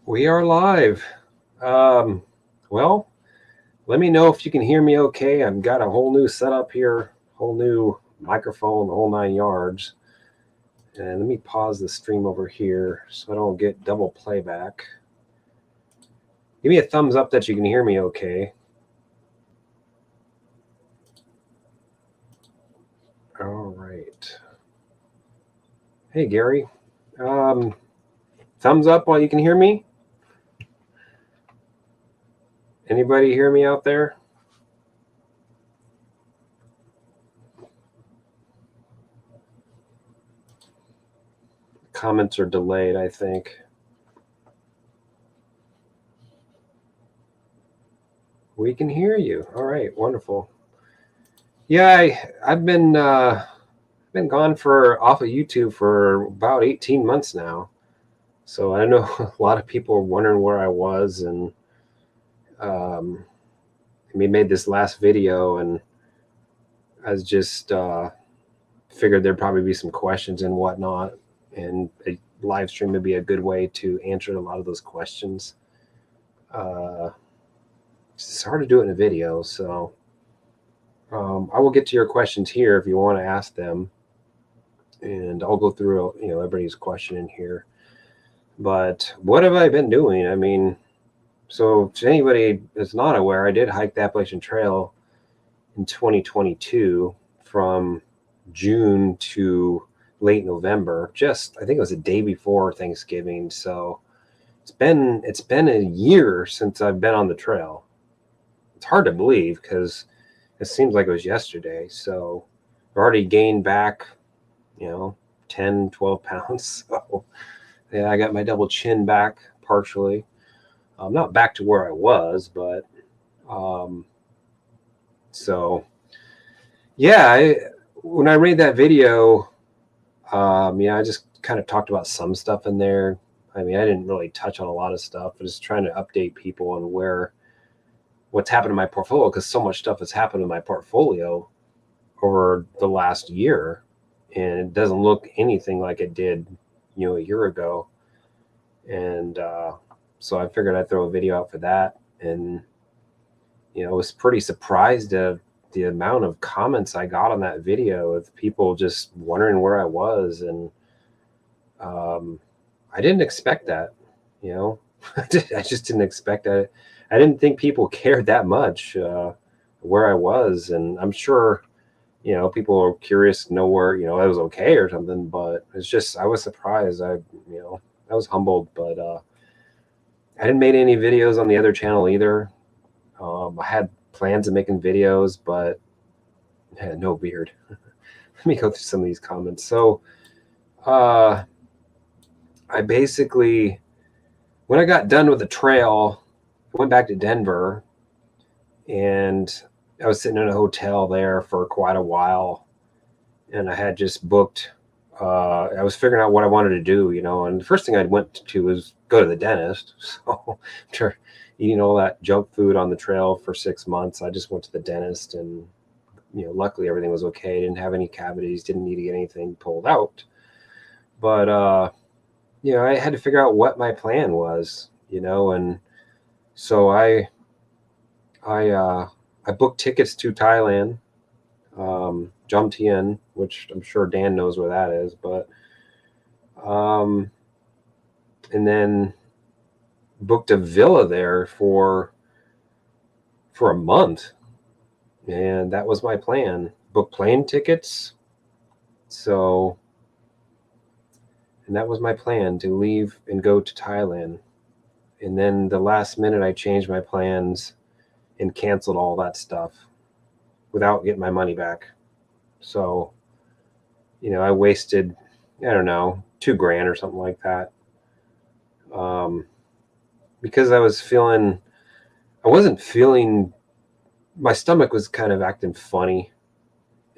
We are live. Um, well, let me know if you can hear me okay. I've got a whole new setup here, whole new microphone, the whole 9 yards. And let me pause the stream over here so I don't get double playback. Give me a thumbs up that you can hear me okay. All right. Hey, Gary. Thumbs up while you can hear me. Anybody hear me out there? Comments are delayed, I think. We can hear you. All right, wonderful. Yeah, I've been gone off of YouTube for about 18 months now. So I know a lot of people are wondering where I was, and we made this last video, and I was just figured there'd probably be some questions and whatnot, and a live stream would be a good way to answer a lot of those questions. It's hard to do it in a video, so I will get to your questions here if you want to ask them, and I'll go through everybody's question in here. But what have I been doing? I mean, so to anybody that's not aware, I did hike the Appalachian Trail in 2022 from June to late November. I think it was the day before Thanksgiving. So it's been a year since I've been on the trail. It's hard to believe because it seems like it was yesterday. So I've already gained back, 10, 12 pounds. So yeah, I got my double chin back partially. Not back to where I was, but so yeah, when I made that video, I just kind of talked about some stuff in there. I mean, I didn't really touch on a lot of stuff, but just trying to update people on what's happened in my portfolio, because so much stuff has happened in my portfolio over the last year, and it doesn't look anything like it did, a year ago. And so I figured I'd throw a video out for that. And, I was pretty surprised at the amount of comments I got on that video of people just wondering where I was. And I didn't expect that, I just didn't expect that. I didn't think people cared that much where I was. And I'm sure, people are curious to know where, I was okay or something, but it's just, I was surprised. I was humbled, but I didn't make any videos on the other channel either. I had plans of making videos, but I had no beard. Let me go through some of these comments. So I basically, when I got done with the trail, I went back to Denver, and I was sitting in a hotel there for quite a while, and I had just booked. I was figuring out what I wanted to do, and the first thing I went to was go to the dentist. So after eating all that junk food on the trail for 6 months, I just went to the dentist, and luckily everything was okay. Didn't have any cavities, didn't need to get anything pulled out. But I had to figure out what my plan was, and so I booked tickets to Thailand, Jomtien, which I'm sure Dan knows where that is, but and then booked a villa there for a month, and that was my plan. Booked plane tickets, and that was my plan, to leave and go to Thailand. And then the last minute I changed my plans and canceled all that stuff without getting my money back. So, I wasted, I don't know, $2,000 or something like that. Because I wasn't feeling, my stomach was kind of acting funny,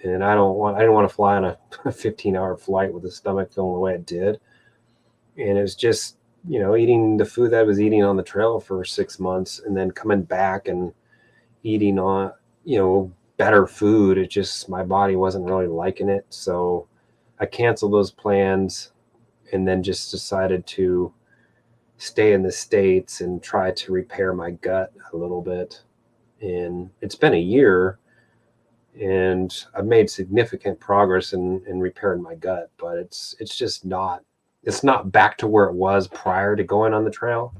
and I didn't want to fly on a 15-hour flight with the stomach feeling the way it did. And it was just, eating the food that I was eating on the trail for 6 months, and then coming back and eating on, better food. It just, my body wasn't really liking it. So I canceled those plans, and then just decided to stay in the States and try to repair my gut a little bit. And it's been a year, and I've made significant progress in repairing my gut, but it's just not, it's not back to where it was prior to going on the trail.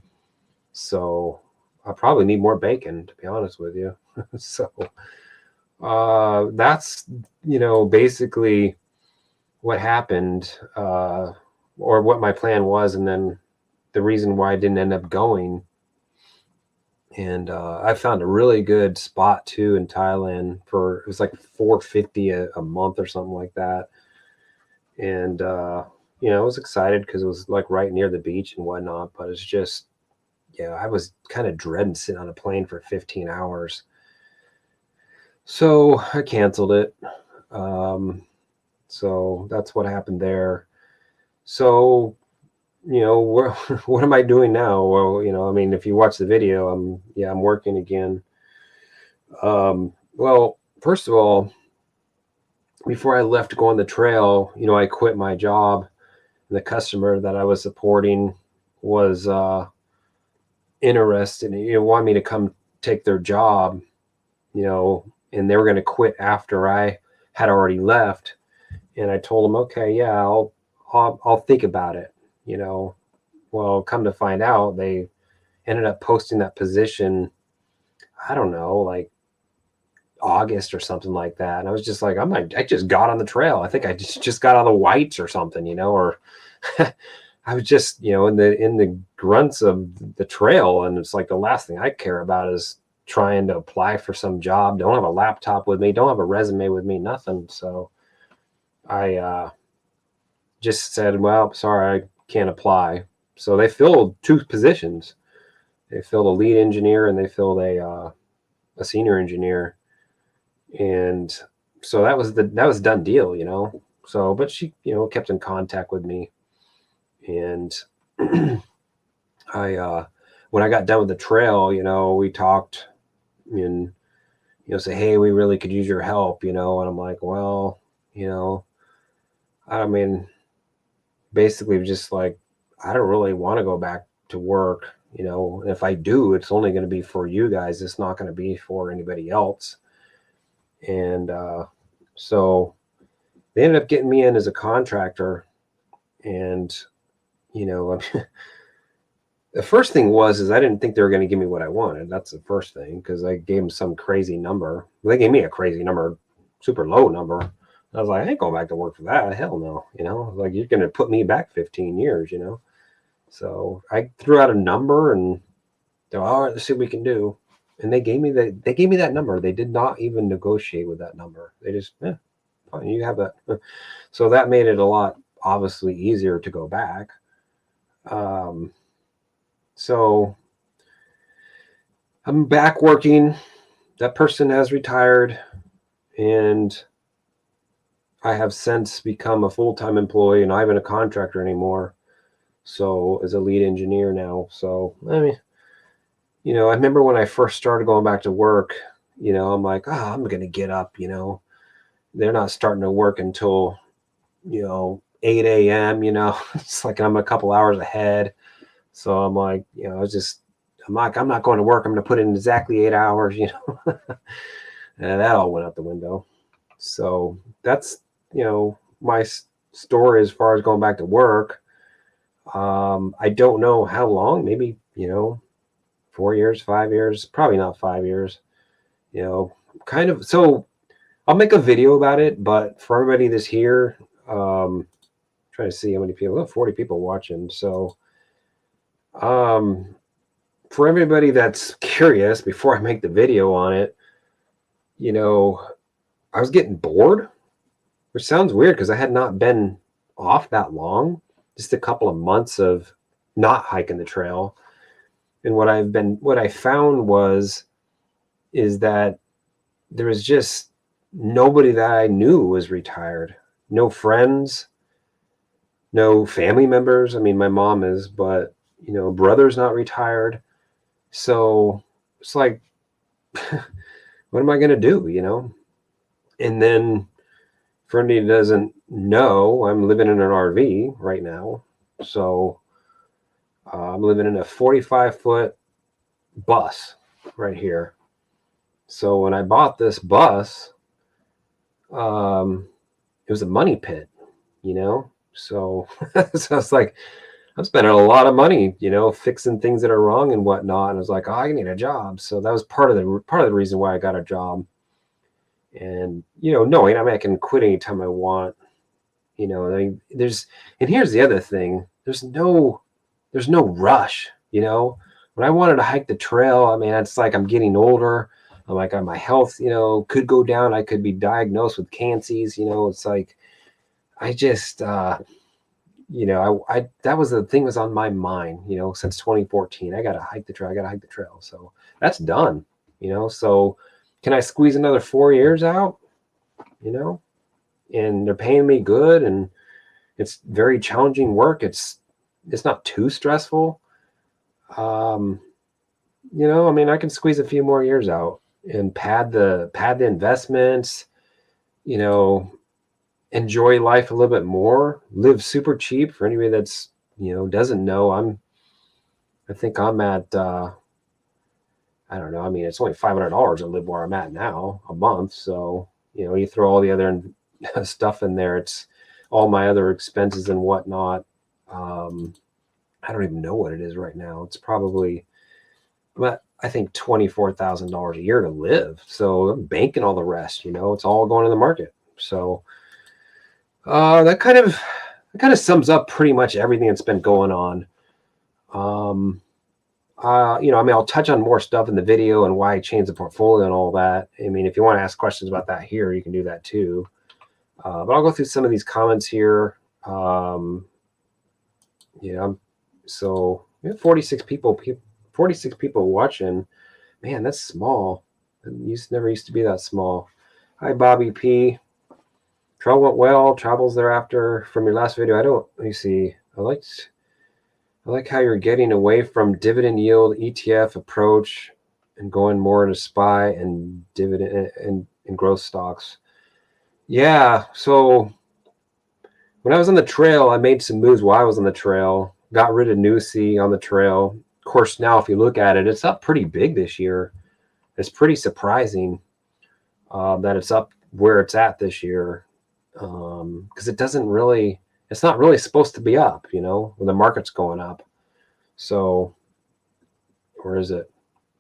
So I probably need more bacon, to be honest with you. So that's, basically what happened, or what my plan was, and then the reason why I didn't end up going. And I found a really good spot too in Thailand for, it was like $450 a month or something like that. And I was excited because it was like right near the beach and whatnot. But it's just, I was kind of dreading sitting on a plane for 15 hours. So I canceled it. So that's what happened there. So, what am I doing now? Well, I mean, if you watch the video, I'm working again. Well, first of all, before I left to go on the trail, I quit my job. And the customer that I was supporting was interested, wanted me to come take their job, and they were going to quit after I had already left. And I told them, okay, yeah, I'll think about it. Well, come to find out, they ended up posting that position, I don't know, like August or something like that. And I was just like, I just got on the trail. I think I just got on the whites or something, or I was just, in the grunts of the trail. And it's like the last thing I care about is trying to apply for some job. Don't have a laptop with me, don't have a resume with me, nothing. So I just said, well, sorry, I can't apply. So they filled 2 positions. They filled a lead engineer and they filled a senior engineer. And so that was a done deal, So, but she, kept in contact with me. And I, when I got done with the trail, we talked and, say, hey, we really could use your help, and I'm like, well, I mean, basically just like, I don't really want to go back to work, and if I do, it's only going to be for you guys. It's not going to be for anybody else. And so they ended up getting me in as a contractor. And, the first thing is I didn't think they were going to give me what I wanted. That's the first thing, because I gave them some crazy number. They gave me a crazy number, super low number. I was like, I ain't going back to work for that. Hell no. Like, you're going to put me back 15 years, So I threw out a number and they're all right, let's see what we can do. And they gave me that number. They did not even negotiate with that number. They just, fine, you have that. So that made it a lot, obviously, easier to go back. So I'm back working. That person has retired, and I have since become a full-time employee, and I'm not even a contractor anymore. So as a lead engineer now. So, I mean, I remember when I first started going back to work, I'm like, I'm going to get up, they're not starting to work until, 8 a.m., it's like I'm a couple hours ahead. So I'm like, I'm not going to work. I'm going to put in exactly 8 hours, and that all went out the window. So that's, my story as far as going back to work. I don't know how long, maybe, 4 years, 5 years, probably not 5 years, kind of. So I'll make a video about it, but for everybody that's here, trying to see how many people, 40 people watching. So, for everybody that's curious, before I make the video on it, I was getting bored, which sounds weird because I had not been off that long, just a couple of months of not hiking the trail. And what I found is that there was just nobody that I knew was retired. No friends, no family members. I mean, my mom is, but, brother's not retired. So it's like, what am I going to do, And then for anybody who doesn't know, I'm living in an RV right now. So I'm living in a 45-foot bus right here. So when I bought this bus, it was a money pit, you know? So, so it's like, I'm spending a lot of money, fixing things that are wrong and whatnot. And I was like, oh, I need a job. So that was part of the reason why I got a job. And, knowing I can quit anytime I want, I mean, and here's the other thing. There's no rush, when I wanted to hike the trail. I mean, it's like I'm getting older. I'm like, my health, could go down. I could be diagnosed with cancers. It's like, I just, I that was the thing was on my mind, since 2014. I got to hike the trail. I got to hike the trail. So that's done, so can I squeeze another 4 years out, and they're paying me good, and it's very challenging work. It's not too stressful. I mean, I can squeeze a few more years out and pad the investments, enjoy life a little bit more, live super cheap. For anybody that's, doesn't know, I think I'm at, I don't know. I mean, it's only $500 to live where I'm at now a month. So, you throw all the other stuff in there. It's all my other expenses and whatnot. I don't even know what it is right now. It's probably, but I think $24,000 a year to live. So I'm banking all the rest, it's all going to the market. So that kind of sums up pretty much everything that's been going on. I mean, I'll touch on more stuff in the video and why I changed the portfolio and all that. I mean, if you want to ask questions about that here, you can do that too. But I'll go through some of these comments here. So we have 46 people watching. Man, that's small. It never used to be that small. Hi, Bobby P. Travel went well. Travels thereafter from your last video. Let me see. I like how you're getting away from dividend yield ETF approach and going more into SPY and dividend and growth stocks. Yeah. So when I was on the trail, I made some moves while I was on the trail. Got rid of Nusi on the trail. Of course, now if you look at it, it's up pretty big this year. It's pretty surprising that it's up where it's at this year, because it's not really supposed to be up, when the market's going up. So, where is it?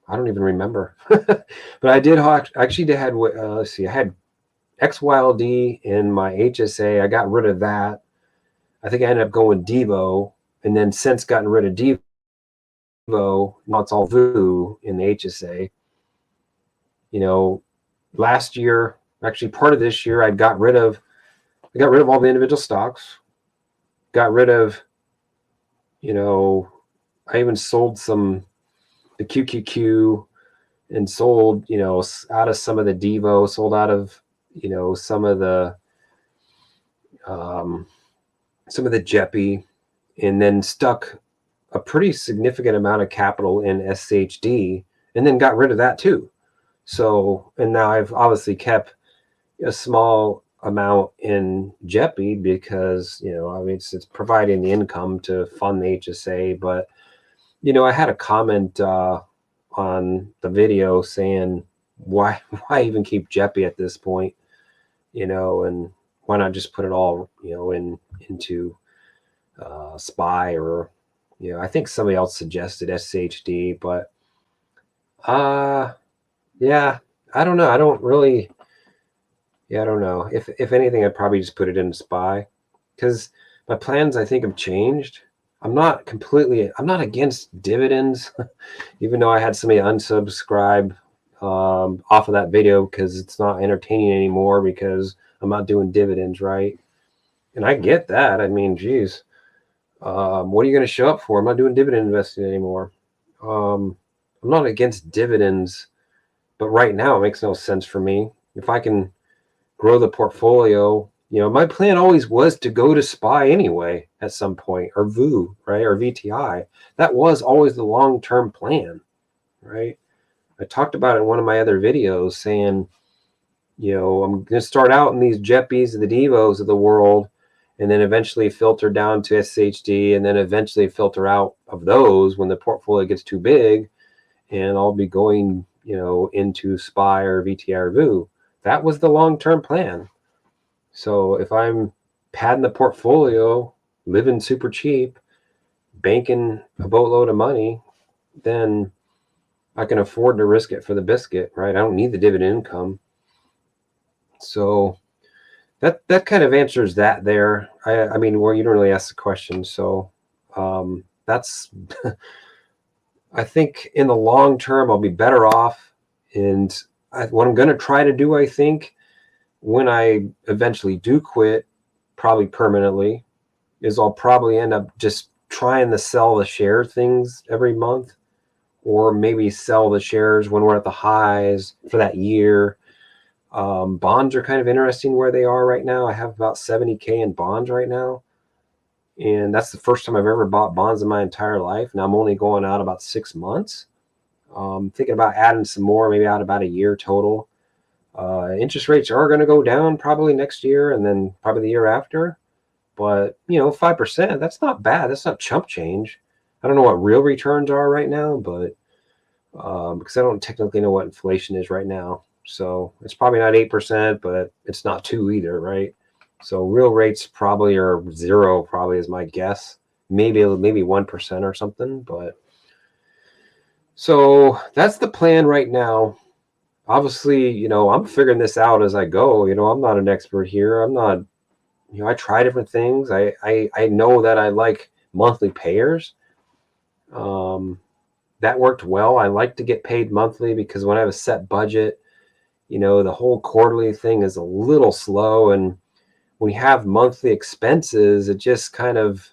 I don't even remember. But I let's see, I had XYLD in my HSA. I got rid of that. I think I ended up going Devo, and then since gotten rid of Devo, now it's all VU in the HSA. Last year, actually part of this year, I got rid of all the individual stocks. Got rid of, I even sold the QQQ and sold, out of some of the Devo, sold out of, some of the JEPI, and then stuck a pretty significant amount of capital in SHD, and then got rid of that too. So, and now I've obviously kept a small amount in JEPI because, I mean, it's providing the income to fund the HSA. But, I had a comment on the video saying, why even keep JEPI at this point, and why not just put it all, into SPY, or, I think somebody else suggested SHD, but yeah, I don't know. I don't know. If anything, I'd probably just put it in SPY, because my plans, I think, have changed. I'm not against dividends, even though I had somebody unsubscribe off of that video because it's not entertaining anymore because I'm not doing dividends, right? And I get that. I mean, geez, what are you going to show up for? I'm not doing dividend investing anymore. I'm not against dividends, but right now it makes no sense for me. If I can grow the portfolio, my plan always was to go to SPY anyway at some point, or VU, right, or VTI. That was always the long-term plan, right? I talked about it in one of my other videos saying, I'm going to start out in these JEPIs, the Devos of the world, and then eventually filter down to SHD, and then eventually filter out of those when the portfolio gets too big, and I'll be going, into SPY or VTI or VU. That was the long-term plan. So if I'm padding the portfolio, living super cheap, banking a boatload of money, then I can afford to risk it for the biscuit, right? I don't need the dividend income. So that kind of answers that there. I mean, well, you don't really ask the question. So that's, I think in the long term, I'll be better off. And what I'm going to try to do, I think, when I eventually do quit, probably permanently, is I'll probably end up just trying to sell the share things every month, or maybe sell the shares when we're at the highs for that year. Bonds are kind of interesting where they are right now. I have about 70K in bonds right now. And that's the first time I've ever bought bonds in my entire life. Now I'm only going out about 6 months. Thinking about adding some more, maybe out about a year total. Interest rates are going to go down probably next year, and then probably the year after. But, 5%, that's not bad. That's not chump change. I don't know what real returns are right now, but because I don't technically know what inflation is right now. So it's probably not 8%, but it's not 2 either, right? So real rates probably are 0, probably is my guess. Maybe 1% or something. But so that's the plan right now. Obviously, I'm figuring this out as I go. I'm not an expert here. I'm not, I try different things. I know that I like monthly payers. That worked well. I like to get paid monthly because when I have a set budget, the whole quarterly thing is a little slow. And when you have monthly expenses, it just kind of,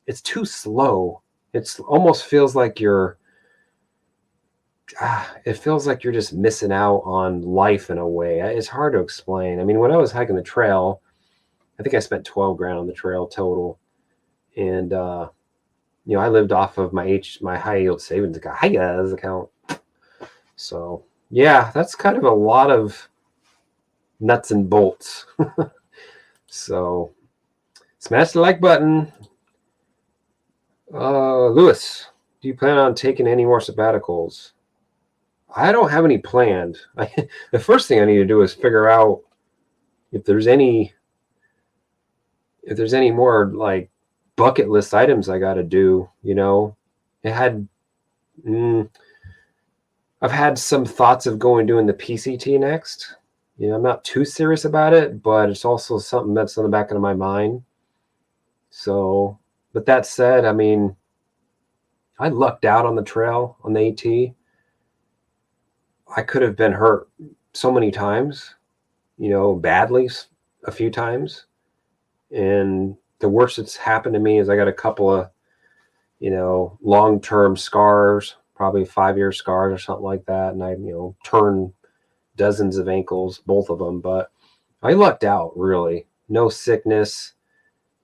it's too slow. It's almost feels like it feels like you're just missing out on life in a way. It's hard to explain. I mean, when I was hiking the trail, I think I spent 12 grand on the trail total. And, I lived off of my high yield savings account. So yeah, that's kind of a lot of nuts and bolts. So smash the like button. Lewis, do you plan on taking any more sabbaticals? I don't have any planned. The first thing I need to do is figure out if there's any more like bucket list items I got to do. I've had some thoughts of doing the PCT next. I'm not too serious about it, but it's also something that's in the back of my mind. So, but that said, I mean, I lucked out on the trail on the AT. I could have been hurt so many times, badly a few times. And the worst that's happened to me is I got a couple of, long-term scars, probably 5-year scars or something like that. And I, turned dozens of ankles, both of them. But I lucked out, really. No sickness,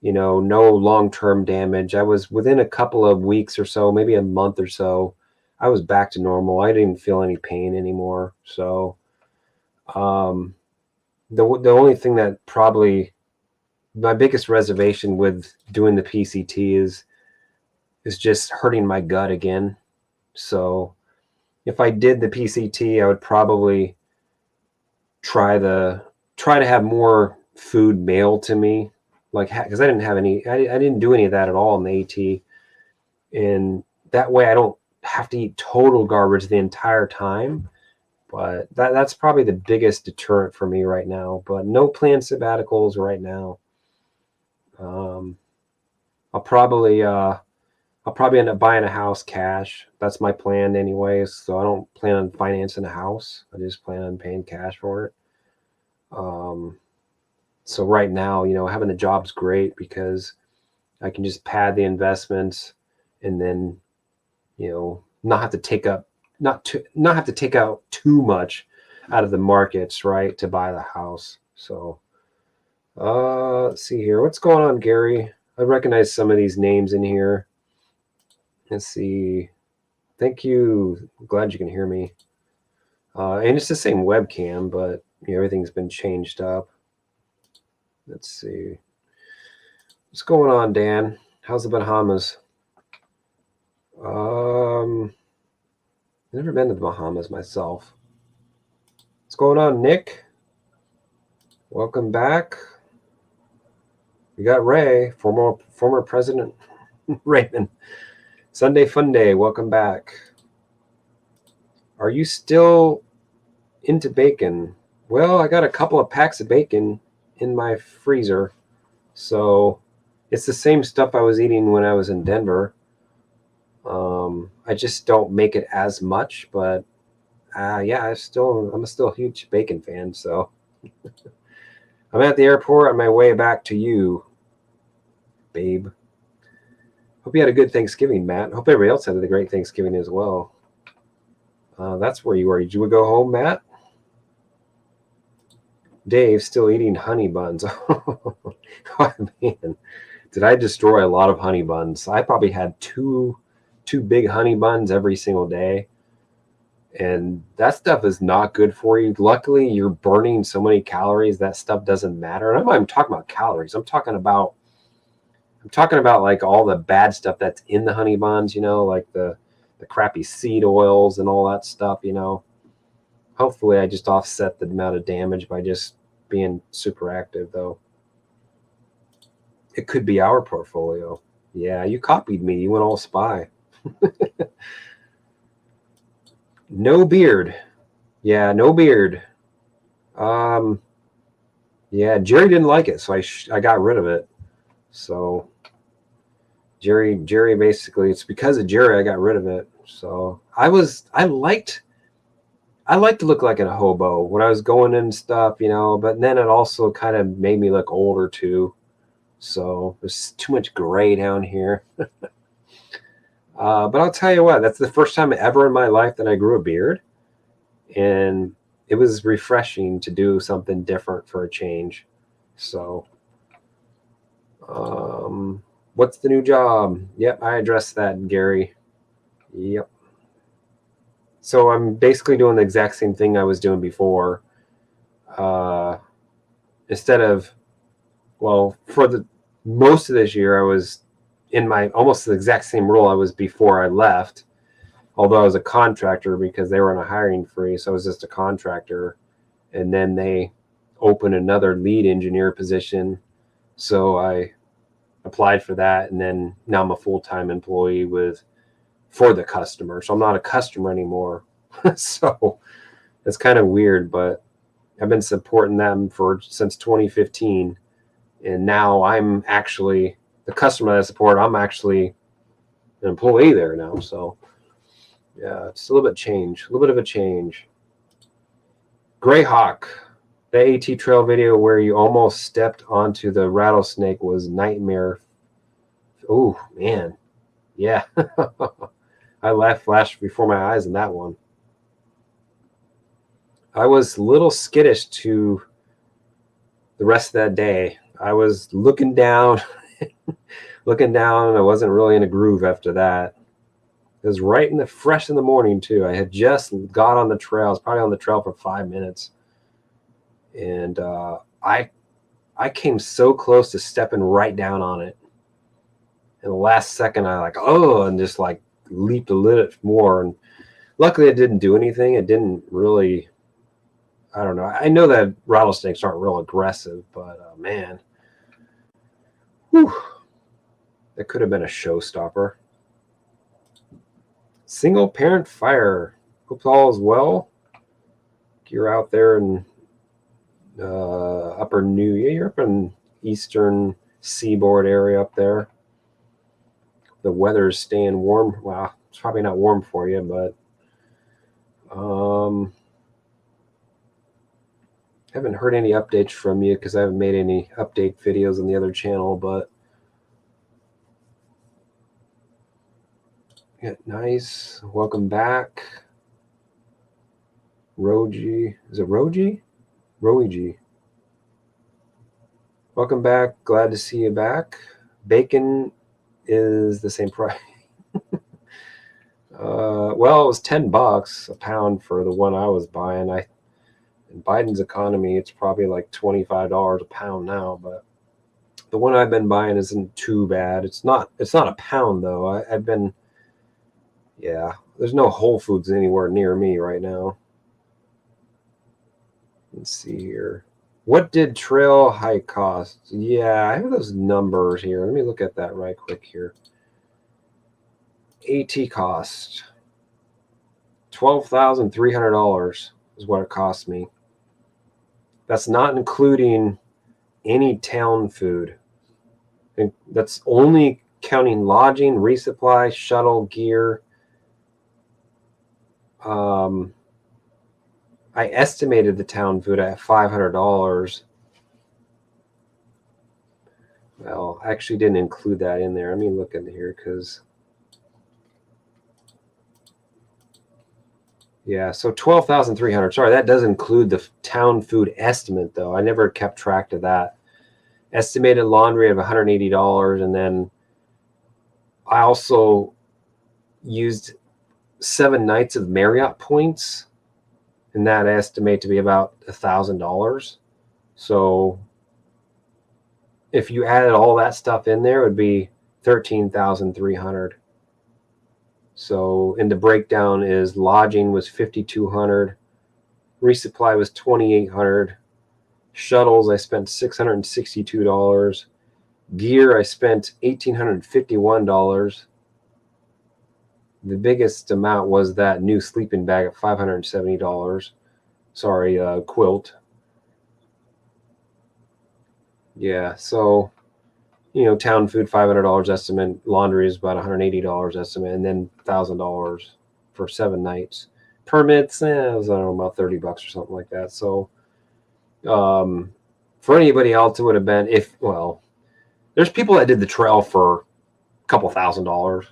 no long-term damage. I was within a couple of weeks or so, maybe a month or so, I was back to normal. I didn't feel any pain anymore. So the only thing that probably my biggest reservation with doing the PCT is just hurting my gut again. So if I did the PCT, I would probably try to have more food mailed to me, like, because I didn't do any of that at all in the AT. And that way I don't have to eat total garbage the entire time. But that's probably the biggest deterrent for me right now. But no planned sabbaticals right now. I'll probably end up buying a house cash. That's my plan anyways. So I don't plan on financing a house. I just plan on paying cash for it. So right now, having a job's great because I can just pad the investments and then, not have to take out too much out of the markets, right, to buy the house. So let's see here. What's going on, Gary? I recognize some of these names in here. Let's see. Thank you. I'm glad you can hear me. And it's the same webcam, but everything's been changed up. Let's see. What's going on, Dan? How's the Bahamas? Never been to the Bahamas myself. What's going on, Nick? Welcome back. We got Ray, former President Raymond. Sunday Funday, welcome back. Are you still into bacon? Well, I got a couple of packs of bacon in my freezer. So it's the same stuff I was eating when I was in Denver. I just don't make it as much, but yeah, I'm still a huge bacon fan. So I'm at the airport on my way back to you, babe. Hope you had a good Thanksgiving, Matt. Hope everybody else had a great Thanksgiving as well. That's where you are. Did you go home, Matt? Dave still eating honey buns. Oh, man. Did I destroy a lot of honey buns? I probably had two big honey buns every single day. And that stuff is not good for you. Luckily, you're burning so many calories, that stuff doesn't matter. And I'm not even talking about calories. I'm talking about like all the bad stuff that's in the honey buns, like the crappy seed oils and all that stuff, Hopefully I just offset the amount of damage by just being super active, though. It could be our portfolio. Yeah, you copied me. You went all spy. No beard. Yeah, no beard. Yeah, Jerry didn't like it, so I got rid of it. So Jerry basically, it's because of Jerry I got rid of it. So I liked to look like a hobo when I was going in and stuff, but then it also kind of made me look older too. So there's too much gray down here. But I'll tell you what, that's the first time ever in my life that I grew a beard. And it was refreshing to do something different for a change. So, what's the new job? Yep, I addressed that, Gary. Yep. So I'm basically doing the exact same thing I was doing before. Instead of, well, for the most of this year, I was in my almost the exact same role I was before I left. Although I was a contractor because they were on a hiring freeze, so I was just a contractor. And then they opened another lead engineer position. So I applied for that, and then now I'm a full-time employee for the customer. So I'm not a customer anymore. So it's kind of weird, but I've been supporting them since 2015. And now I'm actually the customer that I support. I'm actually an employee there now. So yeah, it's a little bit of a change. Greyhawk, the AT trail video where you almost stepped onto the rattlesnake was nightmare. Oh man, yeah. I flashed before my eyes in that one. I was a little skittish to the rest of that day. I was looking down, and I wasn't really in a groove after that. It was fresh in the morning too. I had just got on the trail. I was probably on the trail for 5 minutes. And I came so close to stepping right down on it. In the last second, and just like leaped a little bit more. And luckily it didn't do anything. It didn't really, I don't know. I know that rattlesnakes aren't real aggressive, but man, whew, that could have been a showstopper. Single parent fire. Hope all is well. You're out there in you're up in eastern seaboard area up there. The weather's staying warm. Well, it's probably not warm for you, but haven't heard any updates from you because I haven't made any update videos on the other channel, but yeah, nice. Welcome back. Roji. Is it Roji? Roji. Welcome back. Glad to see you back. Bacon is the same price. Well, it was $10 a pound for the one I was buying. In Biden's economy, it's probably like $25 a pound now, but The one I've been buying isn't too bad. It's not a pound though. I've been, yeah, there's no Whole Foods anywhere near me right now. Let's see here. What did trail hike cost? Yeah, I have those numbers here. Let me look at that right quick here. AT cost $12,300 is what it cost me. That's not including any town food. And that's only counting lodging, resupply, shuttle, gear. I estimated the town food at $500. Well, I actually didn't include that in there. Let me look in here because, yeah, so 12,300. Sorry, that does include the town food estimate, though. I never kept track of that. Estimated laundry of $180, and then I also used 7 nights of Marriott points, and that I estimate to be about $1,000. So if you added all that stuff in there, it would be 13,300. So, and the breakdown is lodging was 5,200, resupply was 2,800, shuttles I spent $662, gear I spent $1,851. The biggest amount was that new sleeping bag at $570. Sorry, quilt. Yeah, so, you know, town food $500 estimate, laundry is about $180 estimate, and then $1,000 for 7 nights. Permits, it was, I don't know, about $30 or something like that. So, for anybody else, it would have been, well, there's people that did the trail for a couple $1,000.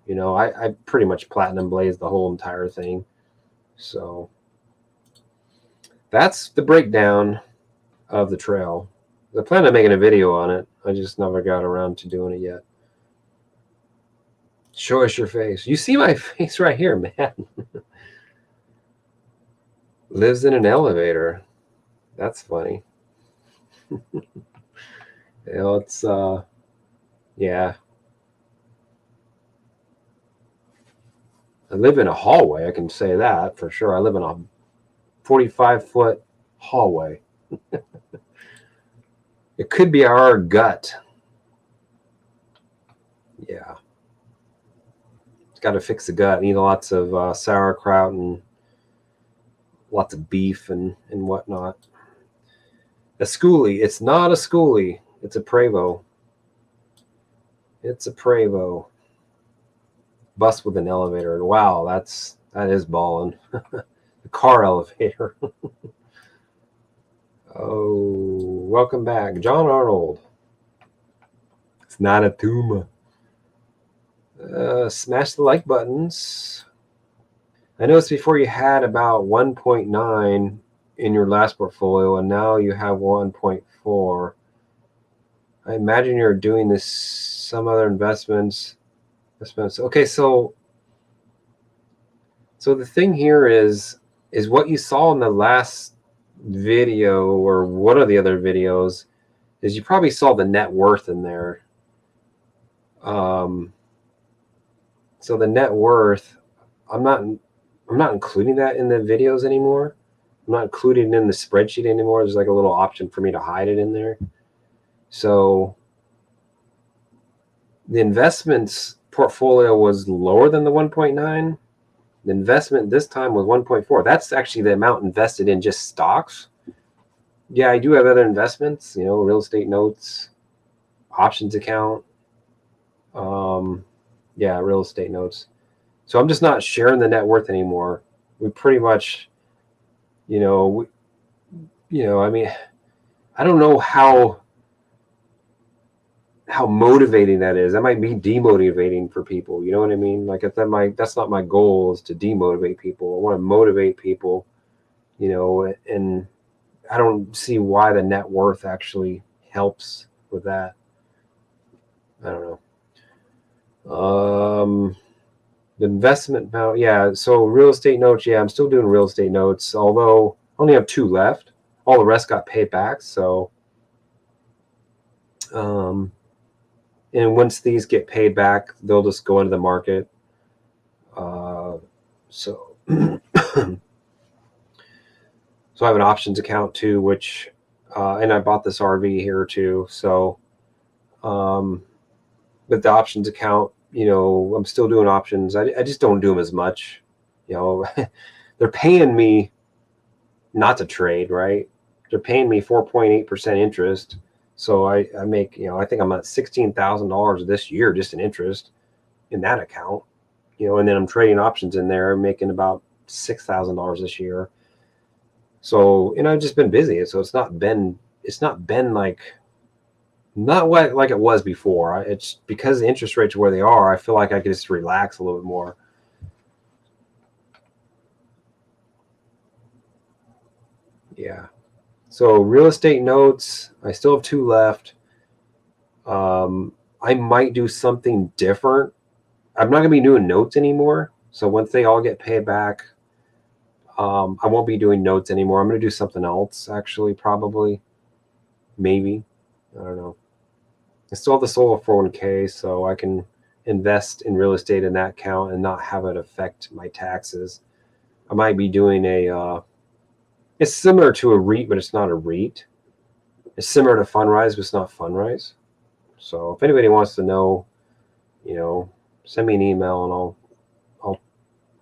You know, I pretty much platinum blazed the whole entire thing. So that's the breakdown of the trail. I plan on making a video on it. I just never got around to doing it yet. Show us your face. You see my face right here, man. Lives in an elevator. That's funny. You know, it's yeah. I live in a hallway, I can say that for sure. I live in a 45-foot hallway. It could be our gut. Yeah. Got to fix the gut. Need lots of sauerkraut and lots of beef and whatnot. A schoolie. It's not a schoolie. It's a Prevost. It's a Prevost. Bus with an elevator. Wow, that is ballin'. The car elevator. Oh, welcome back, John Arnold. It's not a tumor. Smash the like buttons. I noticed before you had about 1.9 in your last portfolio, and now you have 1.4. I imagine you're doing this some other investments. Okay, so the thing here is what you saw in the last video, or one of the other videos, is you probably saw the net worth in there. So the net worth, I'm not including that in the videos anymore. I'm not including it in the spreadsheet anymore. There's like a little option for me to hide it in there. So the investments portfolio was lower than the 1.9. The investment this time was 1.4. That's actually the amount invested in just stocks. Yeah, I do have other investments, you know, real estate notes, options account. Yeah, real estate notes. So I'm just not sharing the net worth anymore. We pretty much, you know, I mean, I don't know how motivating that is. That might be demotivating for people. You know what I mean? Like, if that's not my goal, is to demotivate people. I want to motivate people, you know, and I don't see why the net worth actually helps with that. I don't know. The investment amount, yeah. So real estate notes, yeah, I'm still doing real estate notes, although I only have 2 left. All the rest got paid back. So And once these get paid back, they'll just go into the market. So I have an options account too, which, and I bought this RV here too. So, with the options account, I'm still doing options. I just don't do them as much. They're paying me not to trade, right? They're paying me 4.8% interest. So I make, I think I'm at $16,000 this year just in interest in that account, and then I'm trading options in there, making about $6,000 this year. So, I've just been busy. So it's not been like, not like it was before. It's because the interest rates are where they are. I feel like I could just relax a little bit more. Yeah. So real estate notes, I still have 2 left. I might do something different. I'm not going to be doing notes anymore. So once they all get paid back, I won't be doing notes anymore. I'm going to do something else, actually, probably. Maybe. I don't know. I still have the solo 401k, so I can invest in real estate in that account and not have it affect my taxes. I might be doing it's similar to a REIT, but it's not a REIT. It's similar to Fundrise, but it's not Fundrise. So if anybody wants to know, send me an email and I'll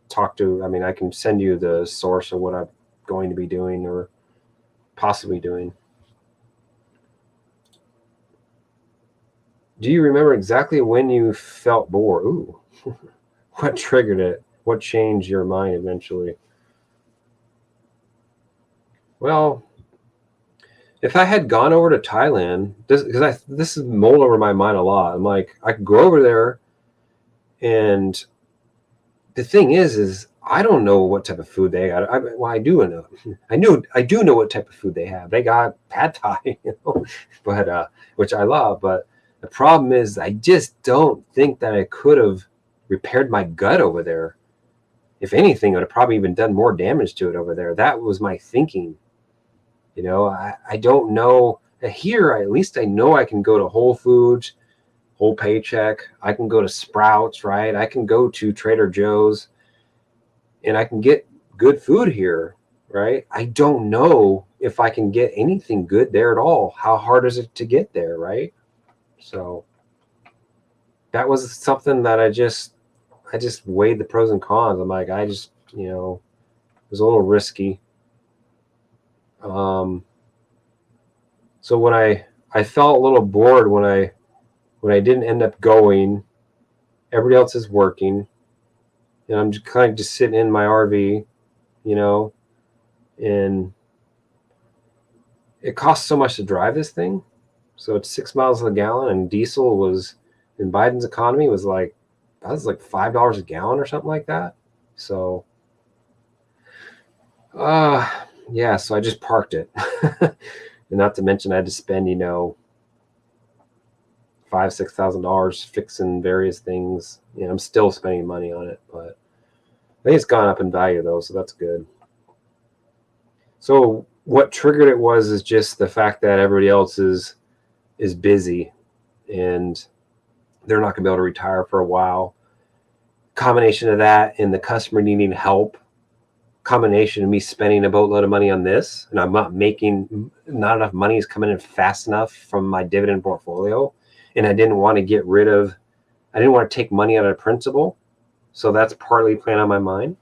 talk to. I mean, I can send you the source of what I'm going to be doing or possibly doing. Do you remember exactly when you felt bored? Ooh, what triggered it? What changed your mind eventually? Well, if I had gone over to Thailand, this is mulled over my mind a lot. I'm like, I could go over there, and the thing is I don't know what type of food they got. I do know. I do know what type of food they have. They got pad thai, but which I love. But the problem is, I just don't think that I could have repaired my gut over there. If anything, it would have probably even done more damage to it over there. That was my thinking. I don't know. Here, at least I know I can go to Whole Foods, Whole Paycheck. I can go to Sprouts, right? I can go to Trader Joe's, and I can get good food here, right? I don't know if I can get anything good there at all. How hard is it to get there, right? So that was something that I just weighed the pros and cons. I'm like, it was a little risky. So when I felt a little bored when I didn't end up going. Everybody else is working, and I'm just kind of just sitting in my RV, and it costs so much to drive this thing. So it's 6 miles a gallon, and diesel was in Biden's economy was like $5 a gallon or something like that. So, yeah. So I just parked it, and not to mention I had to spend $5,000-6,000 fixing various things. I'm still spending money on it, but I think it's gone up in value though, so that's good. So what triggered it is just the fact that everybody else is busy and they're not going to be able to retire for a while. Combination of that and the customer needing help. Combination of me spending a boatload of money on this, and I'm not enough money is coming in fast enough from my dividend portfolio, and I didn't want to take money out of principal. So that's partly playing on my mind,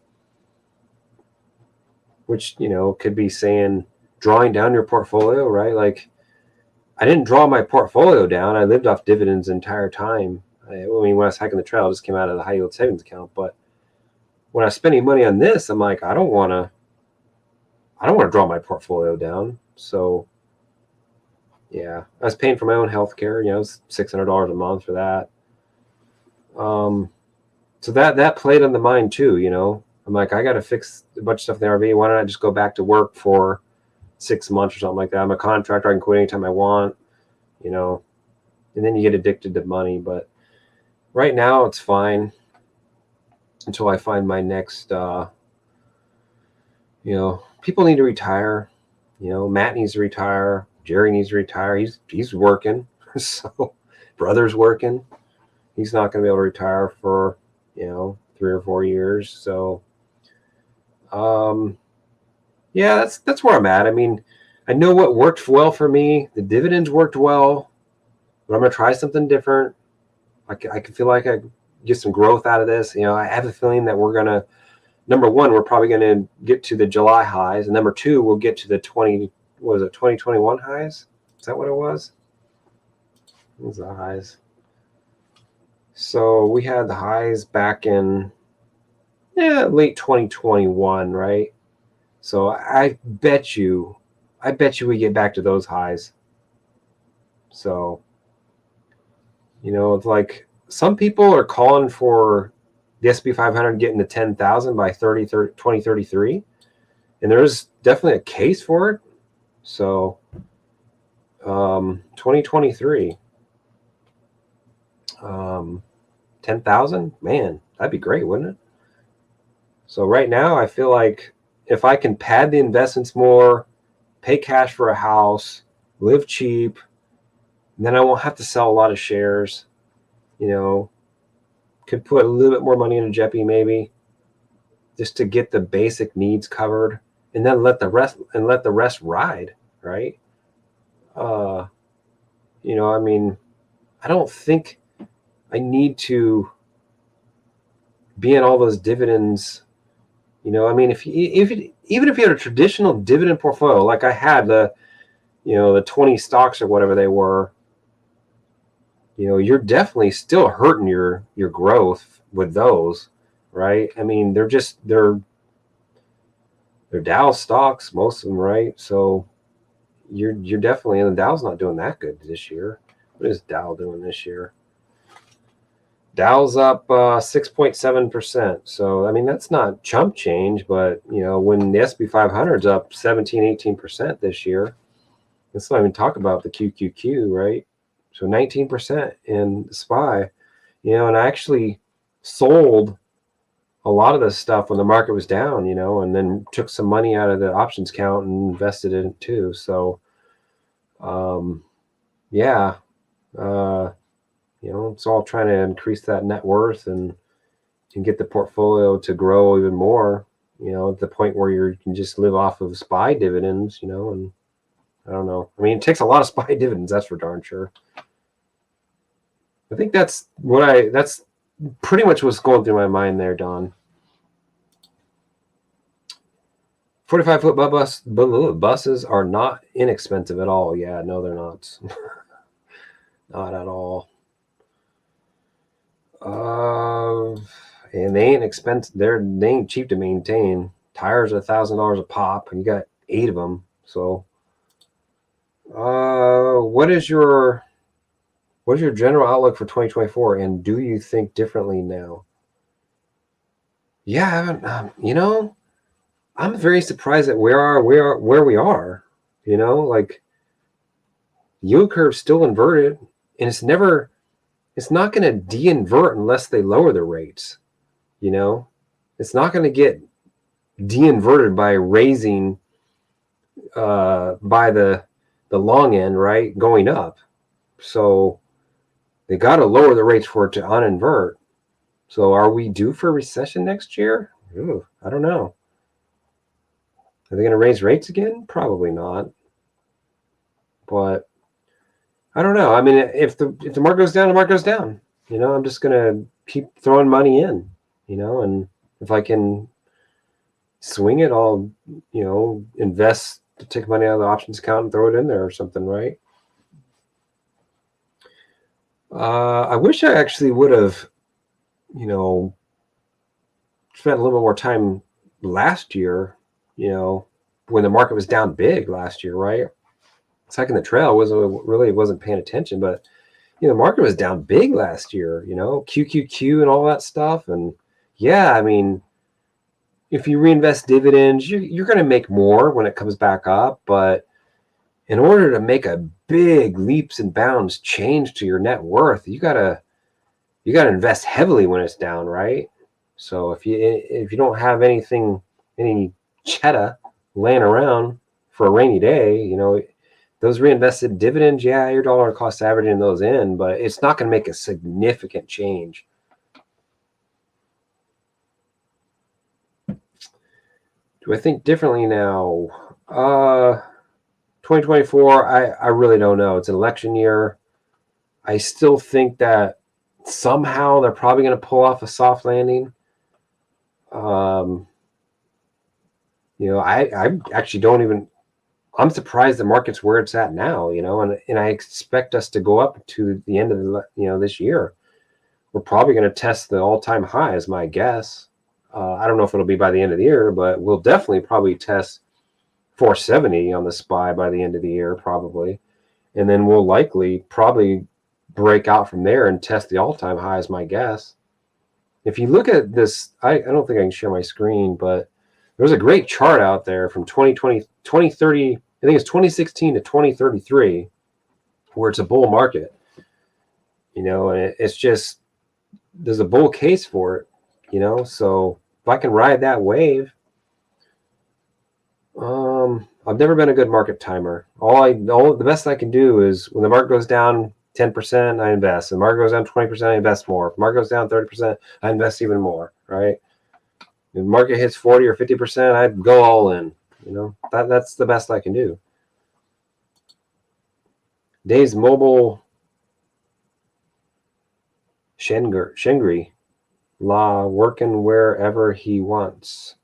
which, could be saying drawing down your portfolio, right? Like, I didn't draw my portfolio down. I lived off dividends the entire time. When I was hiking the trail, I just came out of the high yield savings account. But when I was spending money on this, I'm like, I don't want to draw my portfolio down. So yeah, I was paying for my own health care. It was $600 a month for that. So that played on the mind too. I'm like, I got to fix a bunch of stuff in the RV. Why don't I just go back to work for 6 months or something like that? I'm a contractor. I can quit anytime I want, and then you get addicted to money. But right now it's fine until I find my next, people need to retire. Matt needs to retire. Jerry needs to retire. He's working. So brother's working. He's not going to be able to retire for, 3 or 4 years. So, yeah, that's where I'm at. I mean, I know what worked well for me. The dividends worked well, but I'm going to try something different. I can feel like I get some growth out of this. I have a feeling that we're going to, number one, we're probably going to get to the July highs. And number two, we'll get to the 2021 highs? Is that what it was? What was the highs? So we had the highs back in late 2021, right? So I bet you we get back to those highs. So, it's like some people are calling for the S&P 500 getting to 10,000 by 2033, and there's definitely a case for it. So, 2023, 10,000, man, that'd be great, wouldn't it? So right now, I feel like if I can pad the investments more, pay cash for a house, live cheap, then I won't have to sell a lot of shares. Could put a little bit more money into JEPI maybe, just to get the basic needs covered, and then let the rest ride, right? I mean, I don't think I need to be in all those dividends. I mean, even if you had a traditional dividend portfolio, like I had the 20 stocks or whatever they were, you're definitely still hurting your growth with those, right? I mean, they're Dow stocks, most of them, right? So you're definitely, and the Dow's not doing that good this year. What is Dow doing this year? Dow's up 6.7%. So, I mean, that's not chump change, but, when the S&P 500's up 17, 18% this year, let's not even talk about the QQQ, right? So 19% in the SPY, and I actually sold a lot of this stuff when the market was down, and then took some money out of the options count and invested in it too. So, yeah, it's all trying to increase that net worth and get the portfolio to grow even more, at the point where you can just live off of SPY dividends, and I don't know. I mean, it takes a lot of SPY dividends, that's for darn sure. I think that's pretty much what's going through my mind there, Don. 45-foot buses are not inexpensive at all. Yeah, no, they're not. Not at all. And they ain't expensive. They ain't cheap to maintain. Tires are $1,000 a pop, and you got 8 of them. So, what is your general outlook for 2024, and do you think differently now? Yeah, I haven't. I'm very surprised at where we are. Like yield curve's still inverted, and it's not going to de-invert unless they lower the rates. It's not going to get de-inverted by raising by the long end, right, going up. So they got to lower the rates for it to uninvert. So are we due for a recession next year? Ooh, I don't know. Are they going to raise rates again? Probably not. But I don't know. I mean, if the market goes down, the market goes down. I'm just going to keep throwing money in, and if I can swing it, I'll, invest to take money out of the options account and throw it in there or something, right? I wish I actually would have, spent a little bit more time last year, when the market was down big last year, right? Second the trail wasn't paying attention, but the market was down big last year, QQQ and all that stuff. And yeah, I mean, if you reinvest dividends, you're going to make more when it comes back up. But in order to make a big leaps and bounds change to your net worth, you gotta invest heavily when it's down, right? So if you don't have any cheddar laying around for a rainy day, those reinvested dividends, yeah, your dollar cost averaging those in, but it's not going to make a significant change. Do I think differently now? 2024, I really don't know. It's an election year. I still think that somehow they're probably going to pull off a soft landing. I actually don't even, I'm surprised the market's where it's at now, and I expect us to go up to the end of this year. We're probably going to test the all-time high is my guess. I don't know if it'll be by the end of the year, but we'll definitely probably test 470 on the SPY by the end of the year, probably. And then we'll likely probably break out from there and test the all-time high is my guess. If you look at this, I don't think I can share my screen, but there's a great chart out there from 2020, 2030, I think it's 2016 to 2033, where it's a bull market, and it's just, there's a bull case for it, so if I can ride that wave, I've never been a good market timer. The best I can do is when the market goes down 10%, I invest. When the market goes down 20%, I invest more. If the market goes down 30%, I invest even more, right? If the market hits 40 or 50%, I'd go all in. That's the best I can do. Dave's mobile Shengri law, working wherever he wants.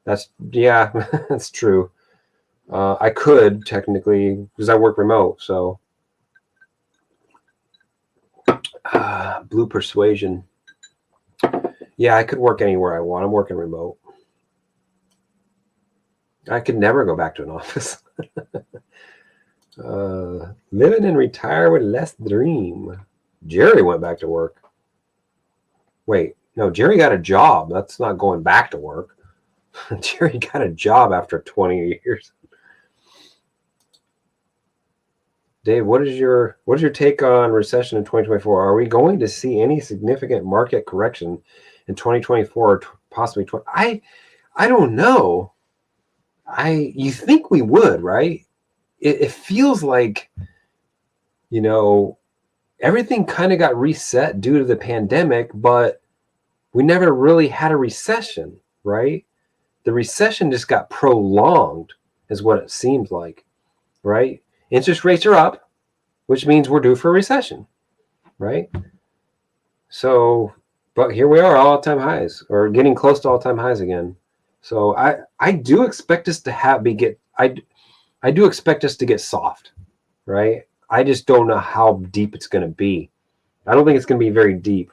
That's true. I could technically, because I work remote, so Blue Persuasion. Yeah, I could work anywhere I want. I'm working remote. I could never go back to an office. Living and retire with less dream. Jerry went back to work. Wait, no, Jerry got a job. That's not going back to work. Jerry got a job after 20 years. Dave, what is your take on recession in 2024? Are we going to see any significant market correction in 2024 or possibly 20? I don't know. You think we would, right? It feels like, everything kind of got reset due to the pandemic, but we never really had a recession, right? The recession just got prolonged, is what it seems like, right? Interest rates are up, which means we're due for a recession, right? So, but here we are, all-time highs, or getting close to all-time highs again. So I do expect us to I do expect us to get soft, right? I just don't know how deep it's going to be. I don't think it's going to be very deep.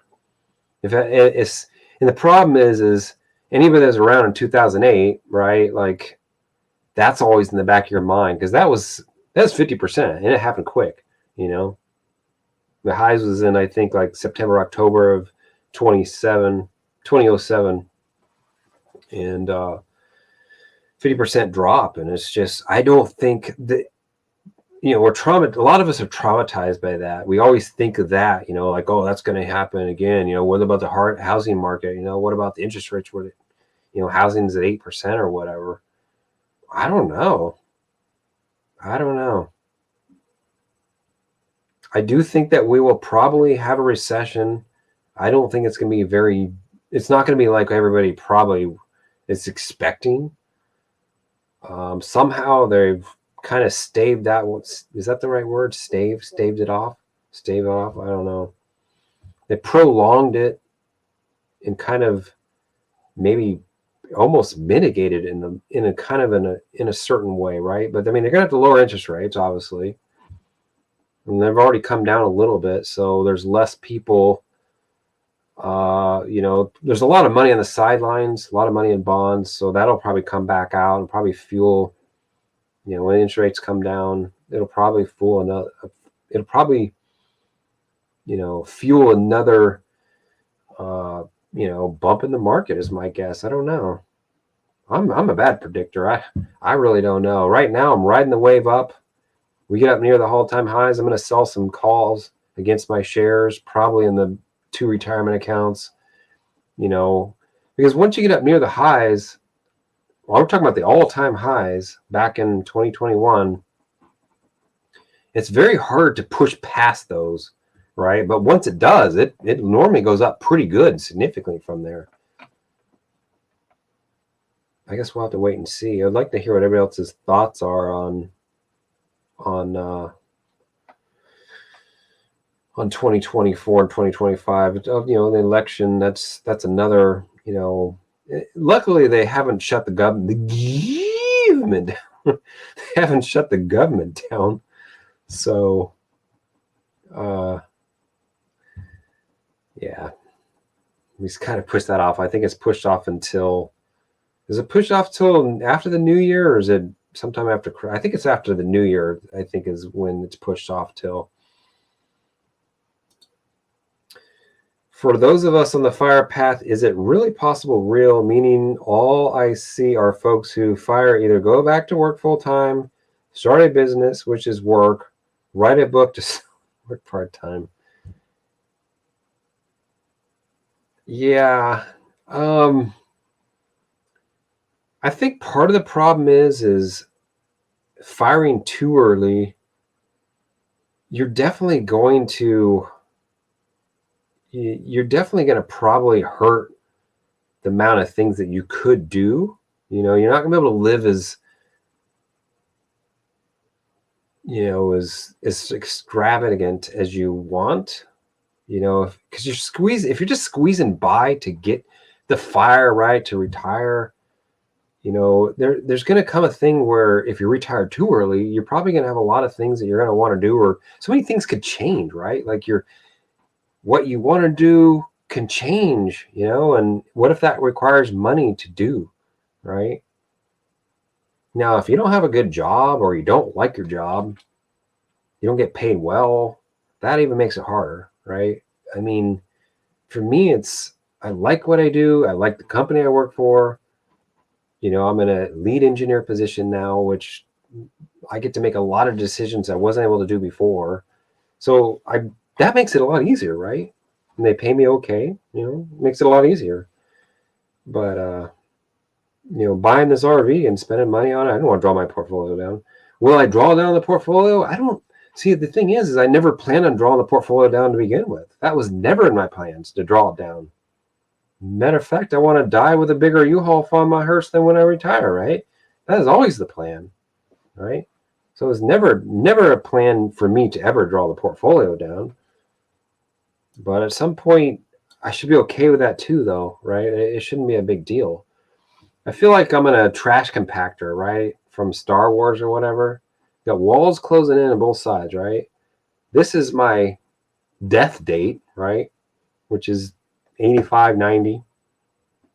And the problem is anybody that's around in 2008, right? Like, that's always in the back of your mind, because that's 50%, and it happened quick. The highs was in, I think, like September, October of 2007, and 50% drop. And it's just, I don't think that, we're a lot of us are traumatized by that. We always think of that, like, oh, that's going to happen again. What about the housing market? What about the interest rates? Housing's at 8% or whatever. I don't know. I do think that we will probably have a recession. I don't think it's going to be it's not going to be like everybody probably is expecting. Somehow they've kind of staved that. Is that the right word? Staved it off? Stave off? I don't know. They prolonged it and kind of maybe almost mitigated in a certain way, right? But I mean, they're going to have to lower interest rates, obviously. And they've already come down a little bit, so there's less people. There's a lot of money on the sidelines, a lot of money in bonds, so that'll probably come back out and probably fuel. When interest rates come down, it'll probably fuel another. It'll probably, fuel another. Bump in the market is my guess. I don't know. I'm a bad predictor. I really don't know. Right now, I'm riding the wave up. We get up near the all-time highs, I'm going to sell some calls against my shares, probably in the 2 retirement accounts, because once you get up near the highs, well, we're talking about the all-time highs back in 2021. It's very hard to push past those, right? But once it does, it normally goes up pretty good, significantly from there. I guess we'll have to wait and see. I'd like to hear what everybody else's thoughts are on 2024 and 2025. The election. That's another. Luckily they haven't shut the government. They haven't shut the government down. So, yeah, we just kind of pushed that off. I think it's pushed off until. Is it pushed off till after the new year, or is it sometime after? I think it's after the new year. I think is when it's pushed off till. For those of us on the fire path, is it really possible real? Meaning all I see are folks who fire either go back to work full time, start a business, which is work, write a book to work part time. Yeah. I think part of the problem is firing too early. You're definitely going to probably hurt the amount of things that you could do. You're not going to be able to live as extravagant as you want, because if you're just squeezing by to get the fire right to retire, there's going to come a thing where if you retire too early, you're probably going to have a lot of things that you're going to want to do, or so many things could change, right? Like what you want to do can change, and what if that requires money to do, right? Now, if you don't have a good job or you don't like your job, you don't get paid well, that even makes it harder, right? I mean, for me, I like what I do. I like the company I work for. I'm in a lead engineer position now, which I get to make a lot of decisions I wasn't able to do before. So that makes it a lot easier, right? And they pay me okay, makes it a lot easier. But, buying this RV and spending money on it, I don't want to draw my portfolio down. Will I draw down the portfolio? I don't. See, the thing is I never planned on drawing the portfolio down to begin with. That was never in my plans to draw it down. Matter of fact, I want to die with a bigger U-Haul on my hearse than when I retire, right? That is always the plan, right? So it was never a plan for me to ever draw the portfolio down. But at some point, I should be okay with that too, though, right? It shouldn't be a big deal. I feel like I'm in a trash compactor, right? From Star Wars or whatever. Got walls closing in on both sides, right? This is my death date, right? Which is 85, 90.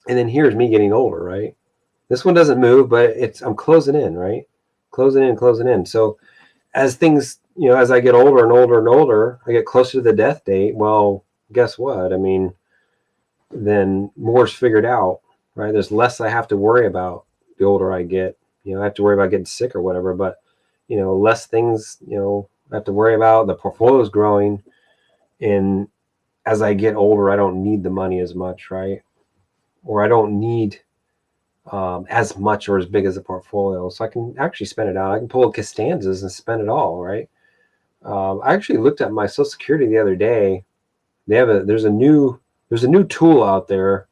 And then here's me getting older, right? This one doesn't move, but I'm closing in, right? Closing in. So as things, as I get older and older and older, I get closer to the death date. Well, guess what? I mean, then more's figured out, right? There's less I have to worry about the older I get. I have to worry about getting sick or whatever, but, less things, I have to worry about. The portfolio's growing. And as I get older, I don't need the money as much, right? Or I don't need as much or as big as a portfolio. So I can actually spend it out. I can pull Costanzas and spend it all, right? I actually looked at my Social Security the other day. There's a new tool out there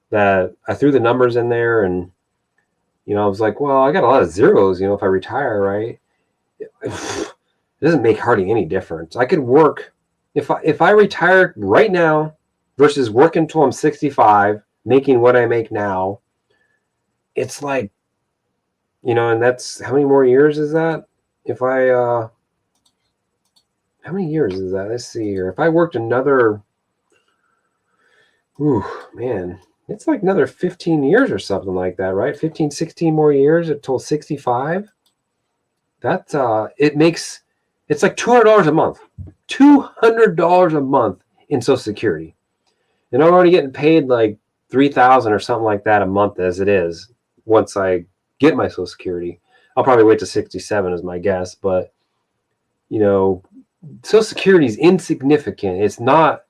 that I threw the numbers in there, and I was like, well, I got a lot of zeros, if I retire, right? It doesn't make hardly any difference. I could work if I retire right now versus working until I'm 65, making what I make now. It's like, and that's how many more years is that? How many years is that? Let's see here. If I worked another, it's like another 15 years or something like that, right? 15, 16 more years until 65. That's it's like $200 a month. $200 a month in Social Security. And I'm already getting paid like $3,000 or something like that a month as it is. Once I get my Social Security, I'll probably wait to 67 is my guess. But, Social Security is insignificant. It's not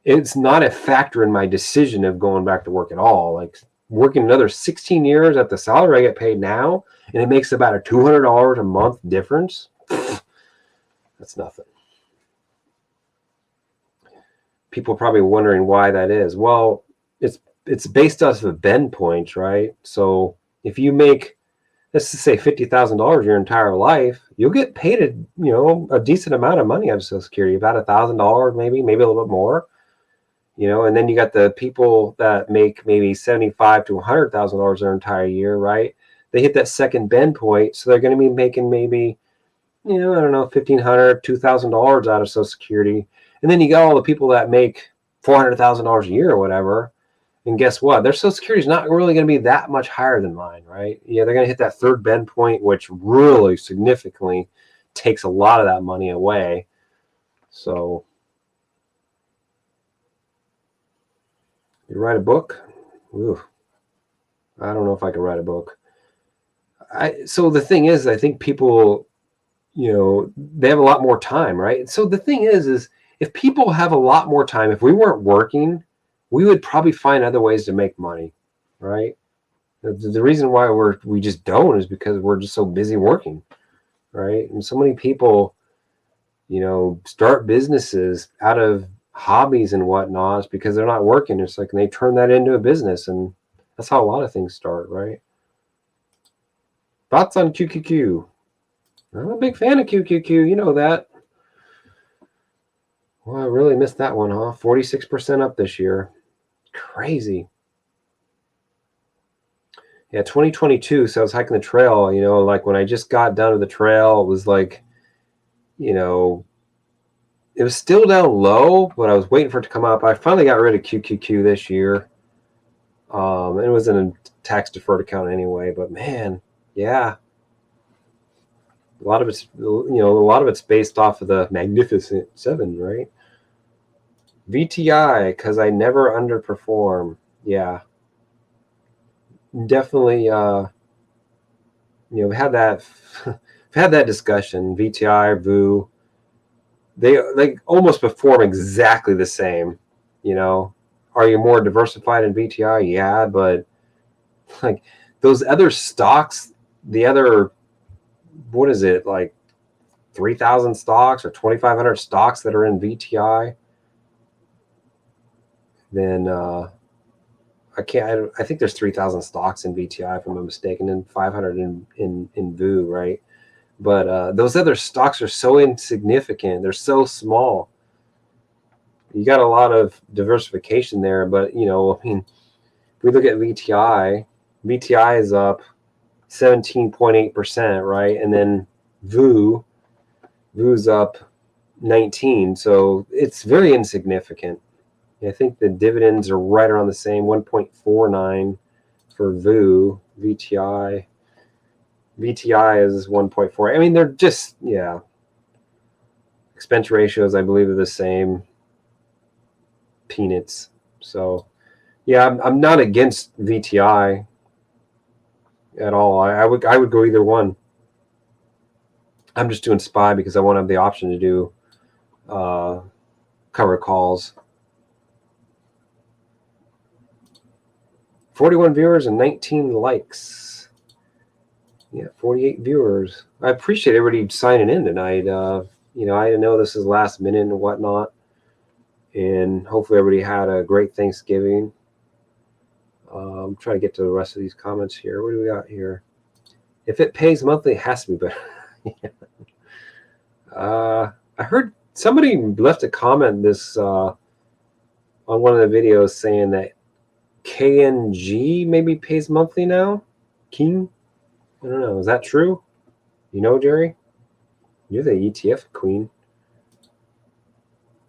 a factor in my decision of going back to work at all. Like working another 16 years at the salary I get paid now, and it makes about a $200 a month difference. That's nothing. People are probably wondering why that is. Well, it's based off of bend points, right? So if you make, let's just say $50,000 your entire life, you'll get paid a decent amount of money on Social Security, about $1,000, maybe a little bit more. And then you got the people that make maybe $75,000 to $100,000 their entire year, right? They hit that second bend point, so they're going to be making maybe, I don't know, $1,500, $2,000 out of Social Security. And then you got all the people that make $400,000 a year or whatever. And guess what? Their Social Security is not really going to be that much higher than mine, right? Yeah, they're going to hit that third bend point, which really significantly takes a lot of that money away. So, you write a book? Ooh, I don't know if I can write a book. So the thing is, I think people, they have a lot more time, right? So the thing is if people have a lot more time, if we weren't working, we would probably find other ways to make money, right? The reason why we just don't is because we're just so busy working, right? And so many people, start businesses out of hobbies and whatnot because they're not working. It's like they turn that into a business, and that's how a lot of things start, right? Thoughts on QQQ? I'm a big fan of QQQ. You know that. Well, I really missed that one, huh? 46% up this year. Crazy. Yeah, 2022. So I was hiking the trail, like when I just got done with the trail, it was like, it was still down low, but I was waiting for it to come up. I finally got rid of QQQ this year. It was in a tax deferred account anyway, but man, yeah. A lot of it's based off of the Magnificent Seven, right? VTI, because I never underperform. Yeah, definitely. We had that. We've had that discussion. VTI, VU, they almost perform exactly the same. Are you more diversified in VTI? Yeah, but like those other stocks, the other, what is it, like 3,000 stocks or 2,500 stocks that are in VTI, then I think there's 3,000 stocks in VTI if I'm not mistaken, and 500 in VU, right? But those other stocks are so insignificant. They're so small. You got a lot of diversification there, but if we look at VTI is up 17.8%, right? And then VU's up 19, so it's very insignificant. I think the dividends are right around the same, 1.49 for VTI. VTI is 1.4. I mean, they're just, yeah. Expense ratios, I believe, are the same. Peanuts. So, yeah, I'm not against VTI at all. I would go either one. I'm just doing SPY because I want to have the option to do cover calls. 41 viewers and 19 likes. Yeah, 48 viewers. I appreciate everybody signing in tonight. I know this is last minute and whatnot, and hopefully everybody had a great Thanksgiving. I'm trying to get to the rest of these comments here. What do we got here? If it pays monthly, it has to be better. I heard somebody left a comment on one of the videos saying that KNG maybe pays monthly now. King? I don't know. Is that true? Jerry? You're the ETF queen.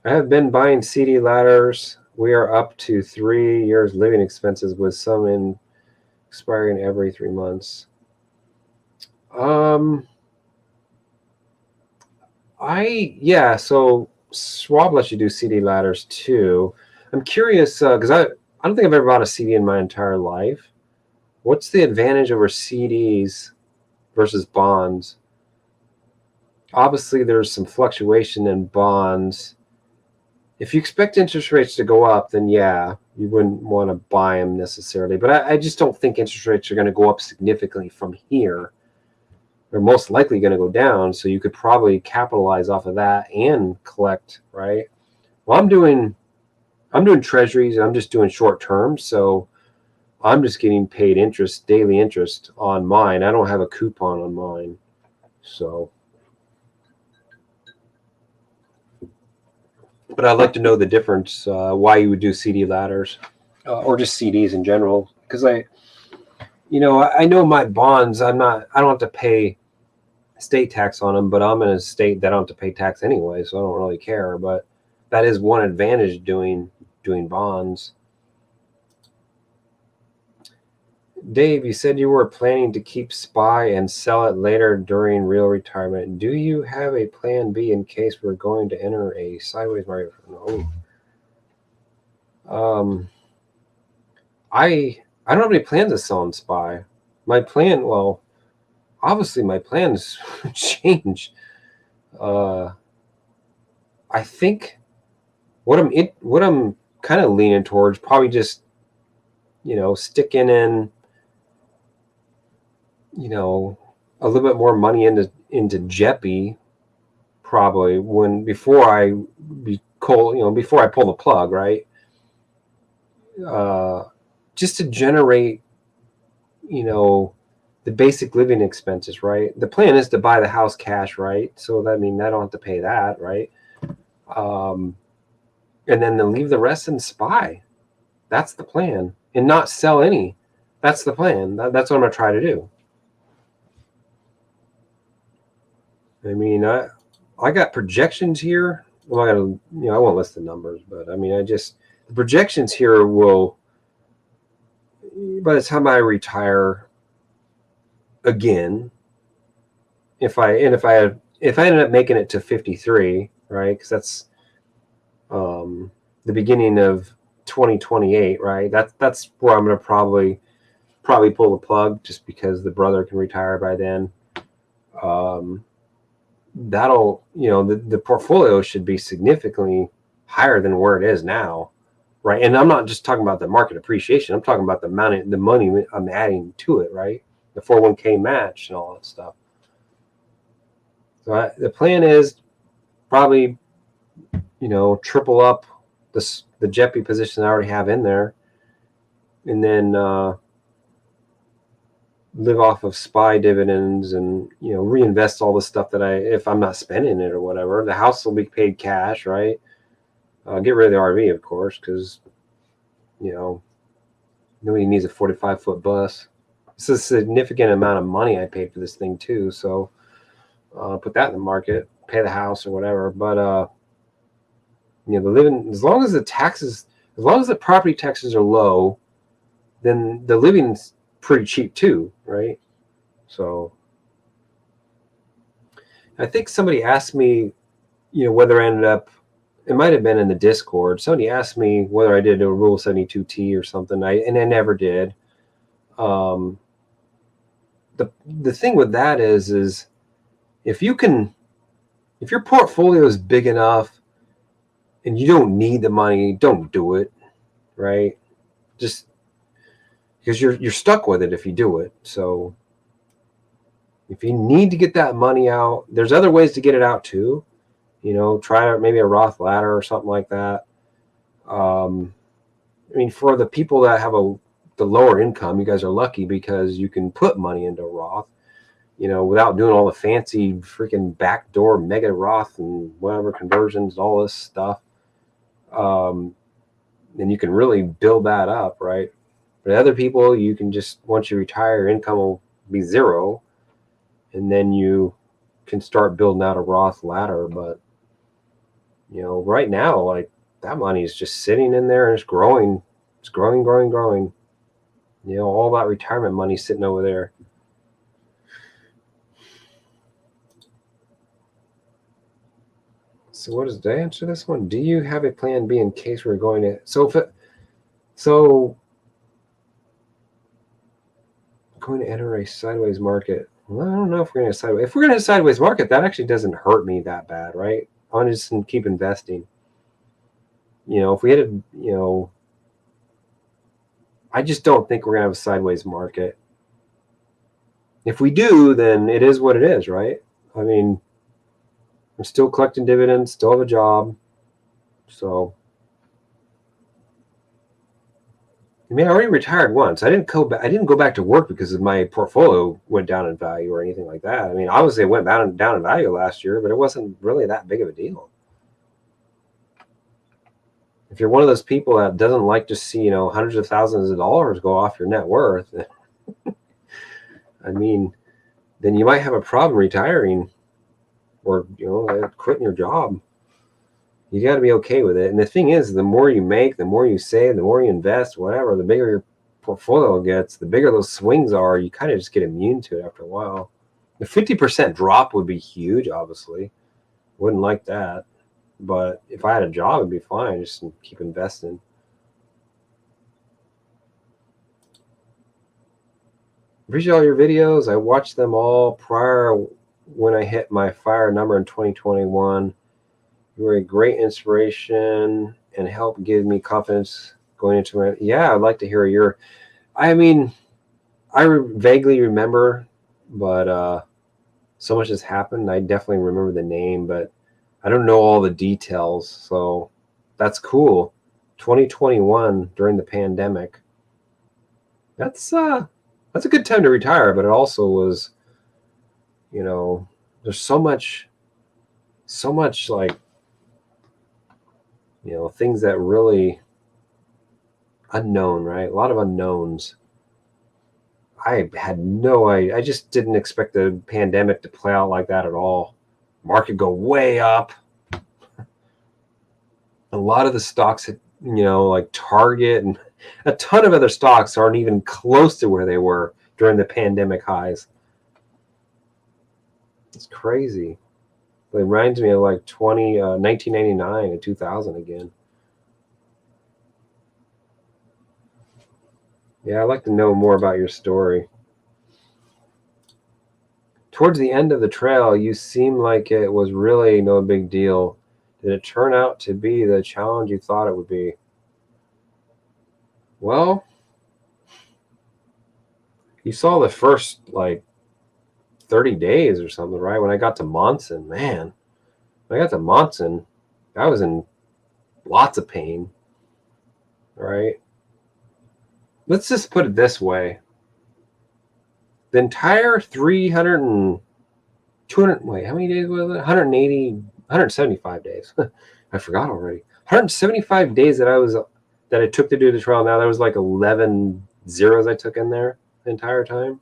I have been buying CD ladders. We are up to 3 years living expenses with some expiring every 3 months. So Schwab lets you do CD ladders too. I'm curious because I don't think I've ever bought a CD in my entire life. What's the advantage over CDs versus bonds? Obviously, there's some fluctuation in bonds. If you expect interest rates to go up, then yeah, you wouldn't want to buy them necessarily. But I just don't think interest rates are going to go up significantly from here. they're most likely going to go down. So you could probably capitalize off of that and collect, right? Well, I'm doing treasuries. I'm just doing short term. So I'm just getting paid interest, daily interest on mine. I don't have a coupon on mine. So, but I'd like to know the difference, why you would do CD ladders, or just CDs in general. Because I know my bonds, I don't have to pay state tax on them, but I'm in a state that I don't have to pay tax anyway, so I don't really care. But that is one advantage doing bonds. Dave, you said you were planning to keep SPY and sell it later during real retirement. Do you have a plan B in case we're going to enter a sideways market? No. I don't have any plans to sell in SPY. My plan, well, obviously my plans change. I think what I'm kind of leaning towards, probably just sticking in a little bit more money into JEPI, probably before I pull the plug, right? Just to generate the basic living expenses, right? The plan is to buy the house cash, right? So that means I don't have to pay that, right? And then to leave the rest in SPY. That's the plan, and not sell any. That's the plan. That's what I'm gonna try to do. I mean, I got projections here. Well, I won't list the numbers, but I mean, the projections here will, by the time I retire again, if I ended up making it to 53, right? Because that's the beginning of 2028, right? That's where I'm going to probably pull the plug, just because the brother can retire by then. That'll, the portfolio should be significantly higher than where it is now, right? And I'm not just talking about the market appreciation. I'm talking about the money I'm adding to it, right? The 401k match and all that stuff. So the plan is probably, triple up the JEPI position I already have in there, and then live off of SPY dividends, and reinvest all the stuff that if I'm not spending it or whatever. The house will be paid cash, right? Get rid of the RV, of course, because nobody needs a 45-foot bus. It's a significant amount of money I paid for this thing too, so put that in the market, pay the house or whatever. But the living, as long as the property taxes are low, then the living's pretty cheap too, right? So I think somebody asked me, whether I ended up, it might have been in the Discord, somebody asked me whether I did a Rule 72T or something, and I never did. The thing with that is if your portfolio is big enough and you don't need the money, don't do it, right? Just because you're stuck with it if you do it. So if you need to get that money out, there's other ways to get it out too. Try maybe a Roth ladder or something like that. I mean, for the people that have the lower income, you guys are lucky because you can put money into Roth, without doing all the fancy freaking backdoor mega Roth and whatever conversions, all this stuff. Then you can really build that up, right? But other people, you can just, once you retire, your income will be zero, and then you can start building out a Roth ladder. But right now, like, that money is just sitting in there and it's growing. It's growing. All that retirement money sitting over there. So what did I answer this one? Do you have a plan B in case we're going to? Going to enter a sideways market. Well, I don't know if we're going to sideways. If we're going to sideways market, that actually doesn't hurt me that bad, right? I'll just keep investing. If we had I just don't think we're going to have a sideways market. If we do, then it is what it is, right? I mean, I'm still collecting dividends, still have a job. So, I mean, I already retired once. I didn't go back to work because my portfolio went down in value or anything like that. I mean, obviously it went down in value last year, but it wasn't really that big of a deal. If you're one of those people that doesn't like to see, hundreds of thousands of dollars go off your net worth, I mean, then you might have a problem retiring or, quitting your job. You got to be okay with it. And the thing is, the more you make, the more you save, the more you invest, whatever, the bigger your portfolio gets, the bigger those swings are. You kind of just get immune to it after a while. The 50% drop would be huge, obviously. Wouldn't like that. But if I had a job, it'd be fine. Just keep investing. Appreciate all your videos. I watched them all prior when I hit my fire number in 2021. You were a great inspiration and helped give me confidence going into my. Yeah, I'd like to hear your. I mean, I vaguely remember, but so much has happened. I definitely remember the name, but I don't know all the details. So that's cool. 2021 during the pandemic. That's a good time to retire, but it also was, there's so much like, things that really unknown, right? A lot of unknowns. I had no idea. I just didn't expect the pandemic to play out like that at all. Market go way up. A lot of the stocks, like Target and a ton of other stocks aren't even close to where they were during the pandemic highs. It's crazy. It reminds me of like 1999 and 2000 again. Yeah, I'd like to know more about your story. Towards the end of the trail, you seemed like it was really no big deal. Did it turn out to be the challenge you thought it would be? Well, you saw the first like 30 days or something, right? When I got to Monson, man, when I got to Monson, I was in lots of pain, right? Let's just put it this way. The entire 300 and 200, wait, how many days was it? 180, 175 days. I forgot already. 175 days that I took to do the trail. Now there was like 11 zeros I took in there the entire time.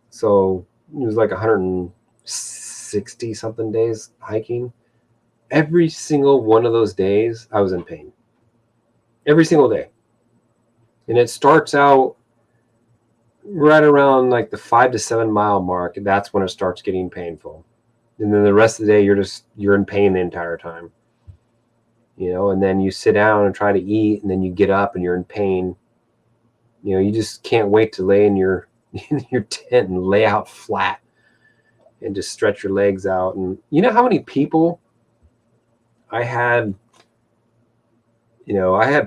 So it was like 160 something days hiking. Every single one of those days, I was in pain. Every single day. And it starts out right around like the 5 to 7 mile mark. That's when it starts getting painful. And then the rest of the day, you're in pain the entire time. And then you sit down and try to eat, and then you get up and you're in pain. You just can't wait to lay in your tent and lay out flat and just stretch your legs out. And you know how many people I had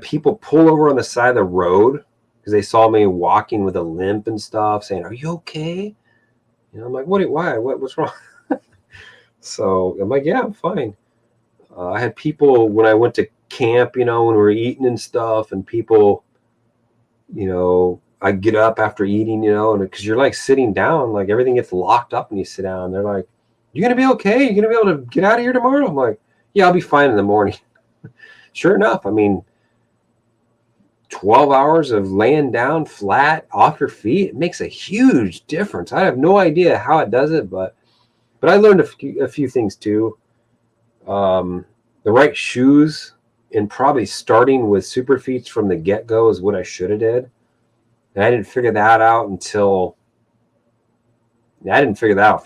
people pull over on the side of the road because they saw me walking with a limp and stuff, saying, "Are you okay?" I'm like, what's wrong? So I'm like, yeah, I'm fine. I had people when I went to camp, when we were eating and stuff, and people, I get up after eating, and because you're like sitting down, like everything gets locked up when you sit down. They're like, "You gonna be okay? You gonna be able to get out of here tomorrow?" I'm like, "Yeah, I'll be fine in the morning." Sure enough, I mean, 12 hours of laying down flat off your feet, it makes a huge difference. I have no idea how it does it, but I learned a few things too. The right shoes, and probably starting with super feet from the get-go is what I should have did. And I didn't figure that out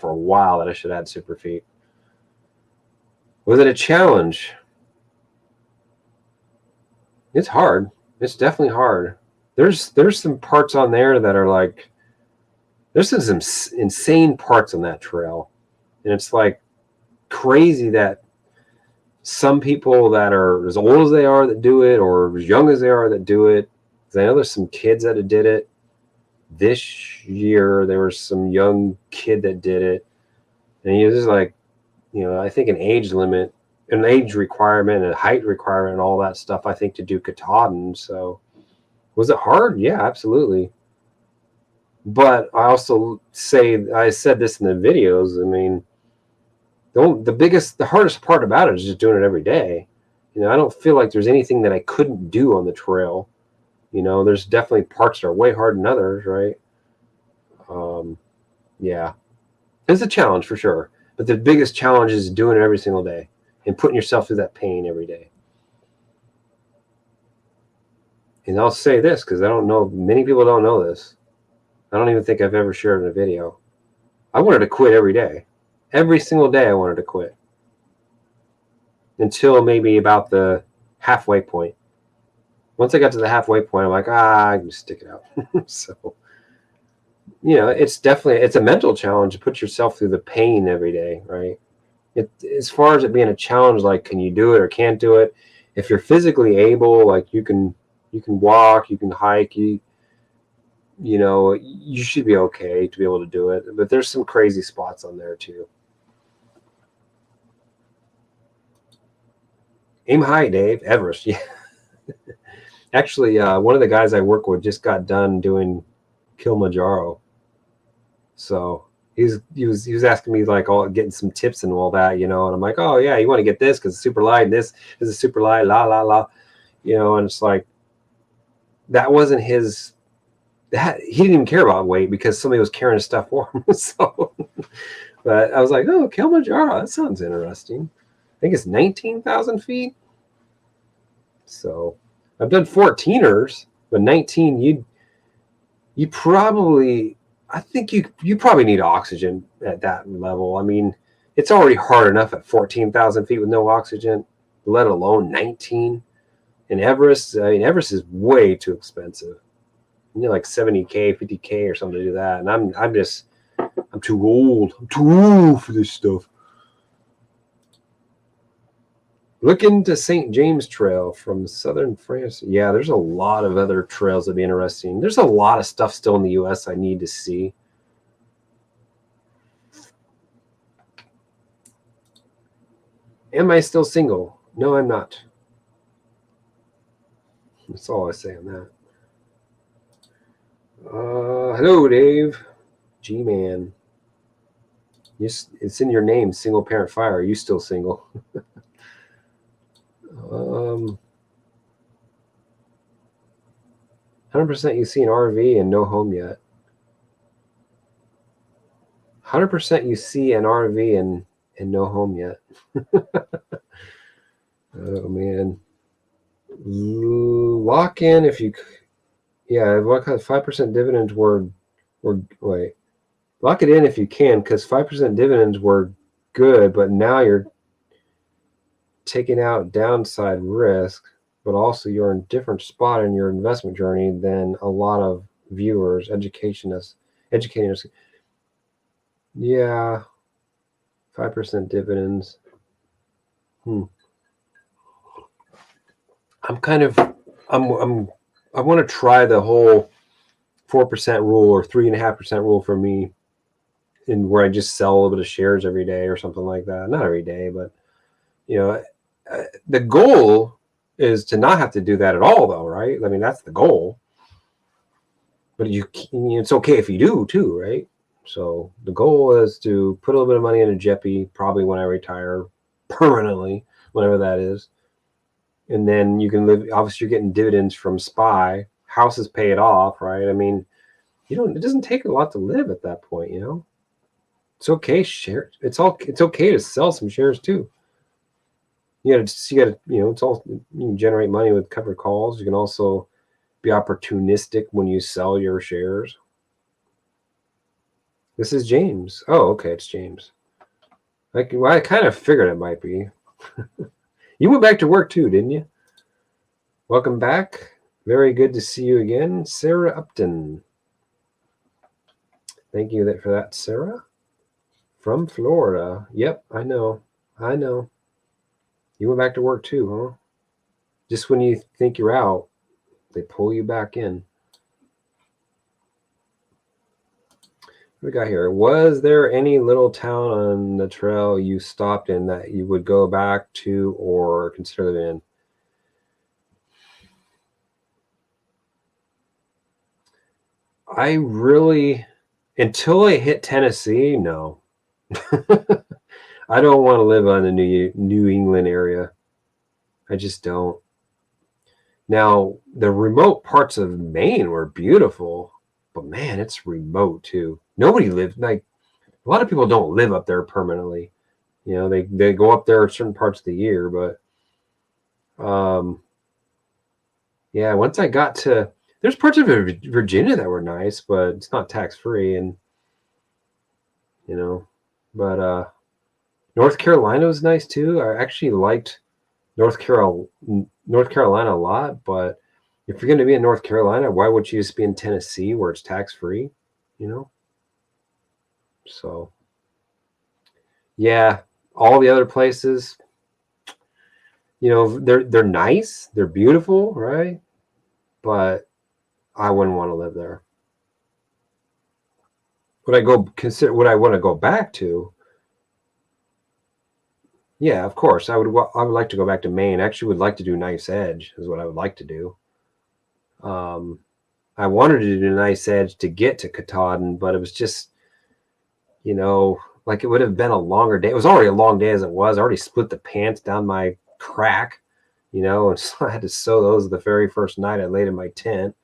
for a while, that I should have had super feet. Was it a challenge? It's hard. It's definitely hard. There's some parts on there that are like, there's some insane parts on that trail. And it's like crazy that some people that are as old as they are that do it, or as young as they are that do it. Because I know there's some kids that did it. This year there was some young kid that did it, and he was just like, I think an age limit, an age requirement, and a height requirement, and all that stuff, I think, to do Katahdin. So was it hard? Yeah, absolutely. But I also I said this in the videos, I mean, the hardest part about it is just doing it every day. I don't feel like there's anything that I couldn't do on the trail. There's definitely parts that are way harder than others, right? Yeah, it's a challenge for sure. But the biggest challenge is doing it every single day and putting yourself through that pain every day. And I'll say this because I don't know, many people don't know this. I don't even think I've ever shared in a video. I wanted to quit every day. Every single day I wanted to quit. Until maybe about the halfway point. Once I got to the halfway point, I'm like, I can just stick it out. So, it's a mental challenge to put yourself through the pain every day, right? As far as it being a challenge, like, can you do it or can't do it? If you're physically able, like you can walk, you can hike, you should be okay to be able to do it. But there's some crazy spots on there too. Aim high, Dave. Everest. Yeah. Actually, one of the guys I work with just got done doing Kilimanjaro. So he was asking me like getting some tips and all that, and I'm like, oh yeah, you want to get this because it's super light, and this is a super light, la la la, and it's like that wasn't his. That he didn't even care about weight because somebody was carrying his stuff for him. So, but I was like, oh, Kilimanjaro, that sounds interesting. I think it's 19,000 feet. So I've done 14ers, but 19, you probably, I think you probably need oxygen at that level. I mean, it's already hard enough at 14,000 feet with no oxygen, let alone 19. And Everest, I mean, Everest is way too expensive. You need like 70K, 50K or something to do that. And I'm too old. I'm too old for this stuff. Look into St. James Trail from southern France. Yeah, there's a lot of other trails that'd be interesting. There's a lot of stuff still in the U.S. I need to see. Am I still single? No, I'm not. That's all I say on that. Hello, Dave. G-Man. It's in your name, Single Parent Fire. Are you still single? 100% you see an RV and no home yet. 100% you see an RV and no home yet. Oh man. Lock in if you, yeah, what kind of 5% dividends were wait. Lock it in if you can, because 5% dividends were good, but now you're taking out downside risk, but also you're in a different spot in your investment journey than a lot of viewers educating us. Yeah, 5% dividends. I want to try the whole 4% rule or 3.5% rule for me, in where I just sell a little bit of shares every day or something like that. Not every day, but the goal is to not have to do that at all, though, right? I mean, that's the goal. But it's okay if you do too, right? So the goal is to put a little bit of money into JEPI, probably when I retire permanently, whenever that is. And then you can live, obviously you're getting dividends from SPY, houses pay it off, right? I mean, it doesn't take a lot to live at that point, It's okay, it's okay to sell some shares too. It's all, you can generate money with covered calls. You can also be opportunistic when you sell your shares. This is James. Oh, okay, it's James. I kind of figured it might be. You went back to work too, didn't you? Welcome back. Very good to see you again, Sarah Upton. Thank you for that, Sarah. From Florida. Yep, I know. You went back to work too, huh? Just when you think you're out, they pull you back in. we got here? Was there any little town on the trail you stopped in that you would go back to or consider living in? I really, until I hit Tennessee, no. I don't want to live on the New England area. I just don't. Now, the remote parts of Maine were beautiful, but man, it's remote too. Nobody lives, like, a lot of people don't live up there permanently. You know, they go up there certain parts of the year, but yeah, once I got to, there's parts of Virginia that were nice, but it's not tax free, and you know, but North Carolina was nice too. I actually liked North Carolina a lot, but if you're going to be in North Carolina, why would you just be in Tennessee where it's tax free? You know, so yeah, all the other places, you know, they're nice, they're beautiful, right? But I wouldn't want to live there. Would I want to go back to? Yeah, of course. I would like to go back to Maine. Actually, would like to do Knife's Edge is what I would like to do. Um, I wanted to do Knife's Edge to get to Katahdin, but it was just, you know, like it would have been a longer day. It was already a long day as it was. I already split the pants down my crack, you know, and so I had to sew those the very first night I laid in my tent.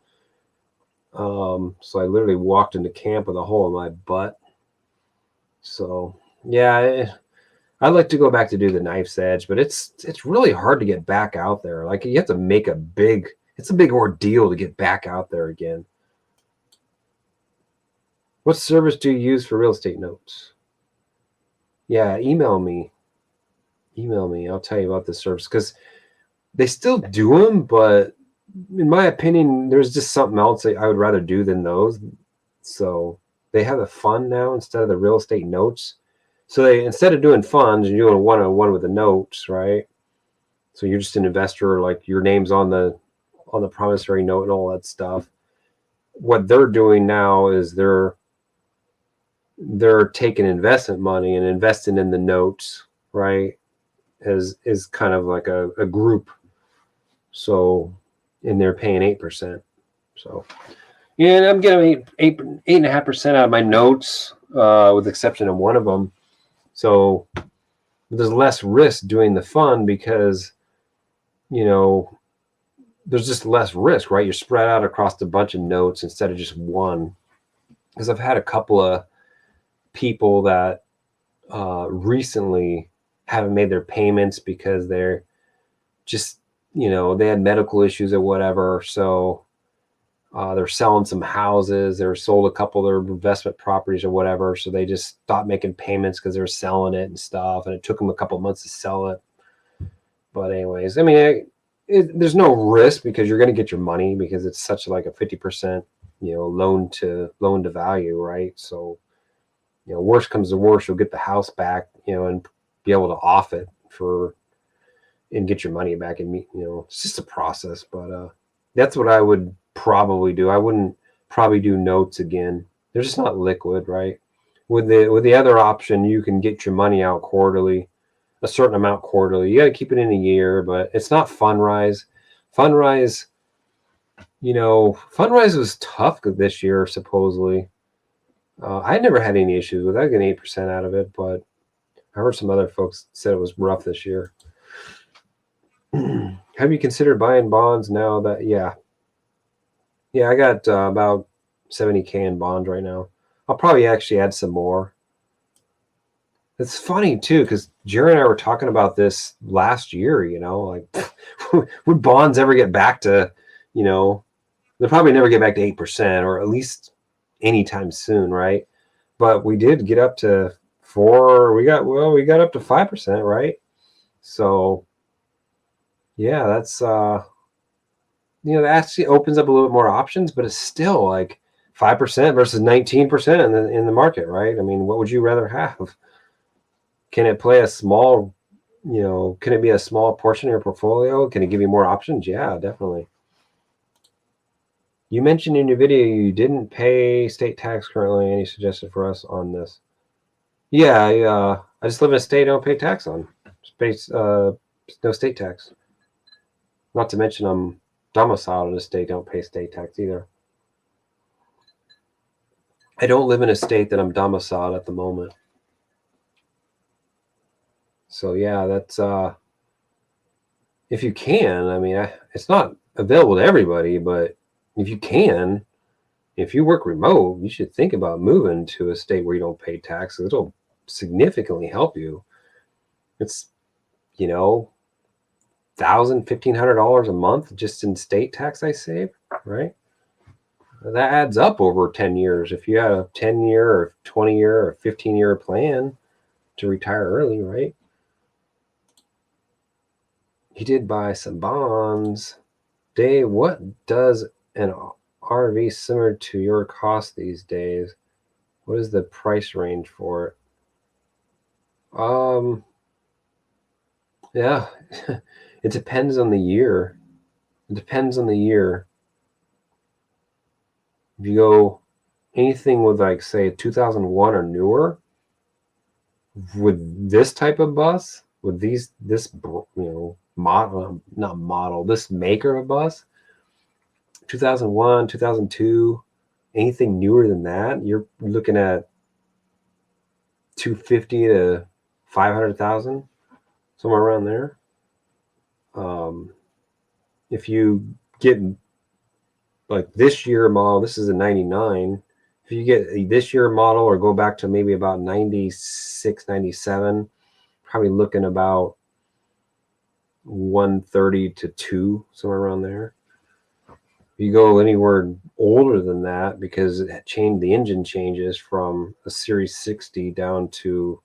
So I literally walked into camp with a hole in my butt. So yeah, I'd like to go back to do the Knife's Edge, but it's really hard to get back out there. Like you have to make it's a big ordeal to get back out there again. What service do you use for real estate notes? Yeah, email me. Email me. I'll tell you about this service because they still do them, but in my opinion, there's just something else I would rather do than those. So they have a fund now instead of the real estate notes. So they instead of doing funds, you're doing one-on-one with the notes, right? So you're just an investor, like your name's on the promissory note and all that stuff. What they're doing now is they're taking investment money and investing in the notes, right? Is kind of like a group. So and they're paying 8%. So yeah, and I'm getting 8.5% out of my notes, with the exception of one of them. So there's less risk doing the fund because, you know, there's just less risk, right? You're spread out across a bunch of notes instead of just one. Because I've had a couple of people that recently haven't made their payments because they're just, you know, they had medical issues or whatever. So they're selling some houses. They were sold a couple of their investment properties or whatever. So they just stopped making payments because they were selling it and stuff. And it took them a couple of months to sell it. But anyways, I mean, there's no risk because you're going to get your money because it's such like a 50%, you know, loan to value, right? So, you know, worst comes to worst, you'll get the house back, you know, and be able to off it and get your money back. And, you know, it's just a process. But that's what I would probably do. I wouldn't probably do notes again. They're just not liquid, right? With the other option, you can get your money out quarterly, a certain amount quarterly. You got to keep it in a year, but it's not Fundrise. Fundrise, you know, Fundrise was tough this year, supposedly. I never had any issues with it. I got 8% out of it, but I heard some other folks said it was rough this year. Have you considered buying bonds now that, yeah, I got about 70K in bonds right now. I'll probably actually add some more. It's funny too, because Jerry and I were talking about this last year, you know, like would bonds ever get back to, you know, they'll probably never get back to 8%, or at least anytime soon, right? But we did get up to we got up to 5%, right? So yeah, that's you know, that actually opens up a little bit more options, but it's still like 5% versus 19% in the market, right? I mean, what would you rather have? Can it play a small, you know, can it be a small portion of your portfolio? Can it give you more options? Yeah, definitely. You mentioned in your video you didn't pay state tax currently. Any suggestion for us on this? Yeah, I just live in a state I don't pay tax on. Space, no state tax. Not to mention I'm domiciled in a state, don't pay state tax either. I don't live in a state that I'm domiciled at the moment. So yeah, that's if you can. I mean, it's not available to everybody, but if you can, if you work remote, you should think about moving to a state where you don't pay taxes. It'll significantly help you. It's, you know, $1,000, $1,500 a month just in state tax I save, right? That adds up over 10 years. If you had a 10-year or 20-year or 15-year plan to retire early, right? He did buy some bonds. Dave, what does an RV similar to your cost these days? What is the price range for it? Yeah, it depends on the year. It depends on the year. If you go anything with, like, say, 2001 or newer, with this type of bus, with this model, not model, this maker of bus, 2001, 2002, anything newer than that, you're looking at 250 to 500,000, somewhere around there. If you get like this year model, this is a 99. If you get this year model or go back to maybe about 96, 97, probably looking about 130 to 2, somewhere around there. If you go anywhere older than that, because it changed, the engine changes from a Series 60 down to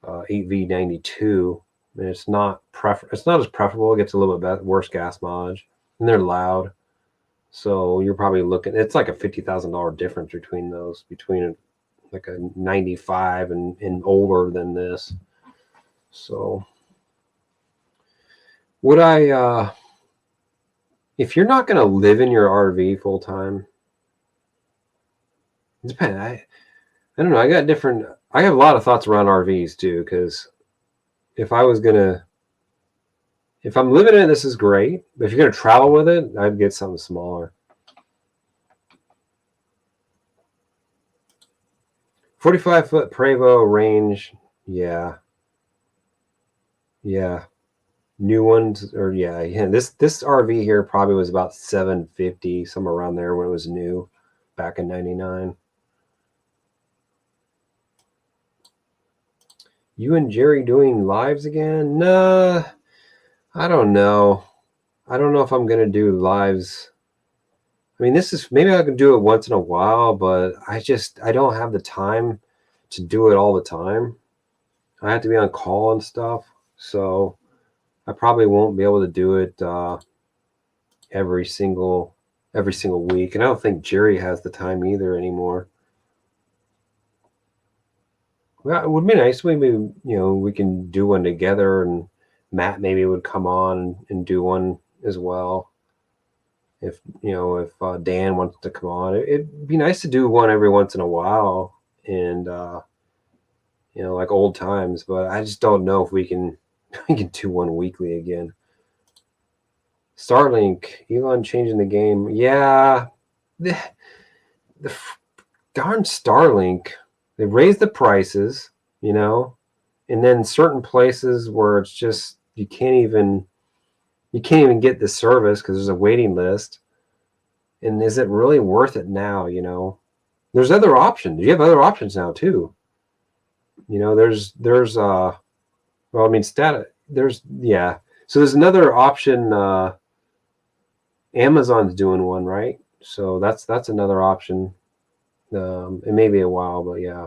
8V92, and it's not as preferable. It gets a little bit worse gas mileage, and they're loud. So you're probably looking, it's like a $50,000 difference between those, between like a 95 and older than this. So would I, if you're not going to live in your RV full time, it depends. I don't know. I have a lot of thoughts around RVs too, because if I'm living in it, this is great. But if you're going to travel with it, I'd get something smaller. 45-foot Prevost range. Yeah. New ones, or this RV here probably was about $750, somewhere around there when it was new back in 99. You and Jerry doing lives again? Nah, I don't know. I don't know if I'm gonna do lives. I mean, maybe I can do it once in a while, but I don't have the time to do it all the time. I have to be on call and stuff, so I probably won't be able to do it every single week, and I don't think Jerry has the time either anymore. Well, it would be nice. Maybe we can do one together, and Matt maybe would come on and do one as well. If Dan wants to come on, it'd be nice to do one every once in a while, and like old times. But I just don't know if we can do one weekly again. Starlink, Elon changing the game. Yeah, the darn Starlink. They raised the prices, and then certain places where it's just you can't even get the service because there's a waiting list. And is it really worth it now? There's other options. You have other options now too. There's well, I mean, So there's another option. Amazon's doing one, right? So that's another option. It may be a while, but yeah.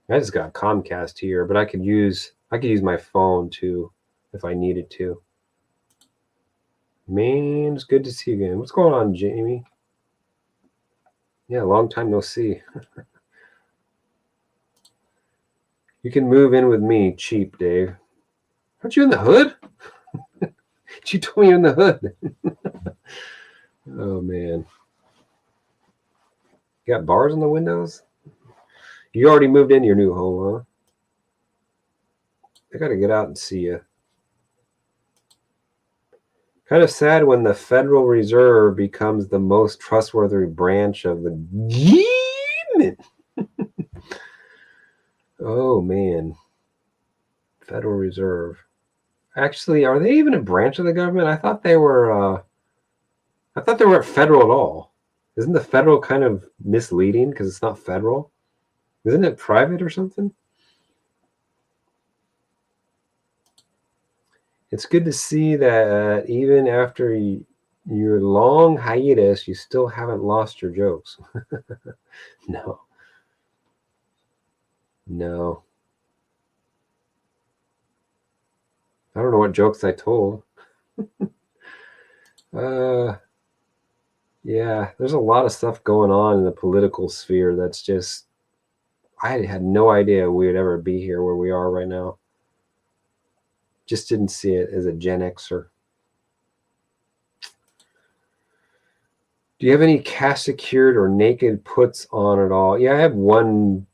I just got Comcast here, but I could use my phone too if I needed to. Man, it's good to see you again. What's going on, Jamie? Yeah, long time no see. You can move in with me cheap, Dave. Aren't you in the hood? You told me you're in the hood. Oh man. You got bars on the windows? You already moved into your new home, huh? I gotta get out and see you. Kind of sad when the Federal Reserve becomes the most trustworthy branch of the government. Oh man. Federal Reserve. Actually, are they even a branch of the government? I thought they were weren't federal at all. Isn't the federal kind of misleading because it's not federal? Isn't it private or something? It's good to see that even after your long hiatus, you still haven't lost your jokes. No, no. I don't know what jokes I told. uh, yeah, there's a lot of stuff going on in the political sphere that's just, I had no idea we would ever be here where we are right now. Just didn't see it as a Gen Xer. Do you have any cash secured or naked puts on at all? Yeah, I have one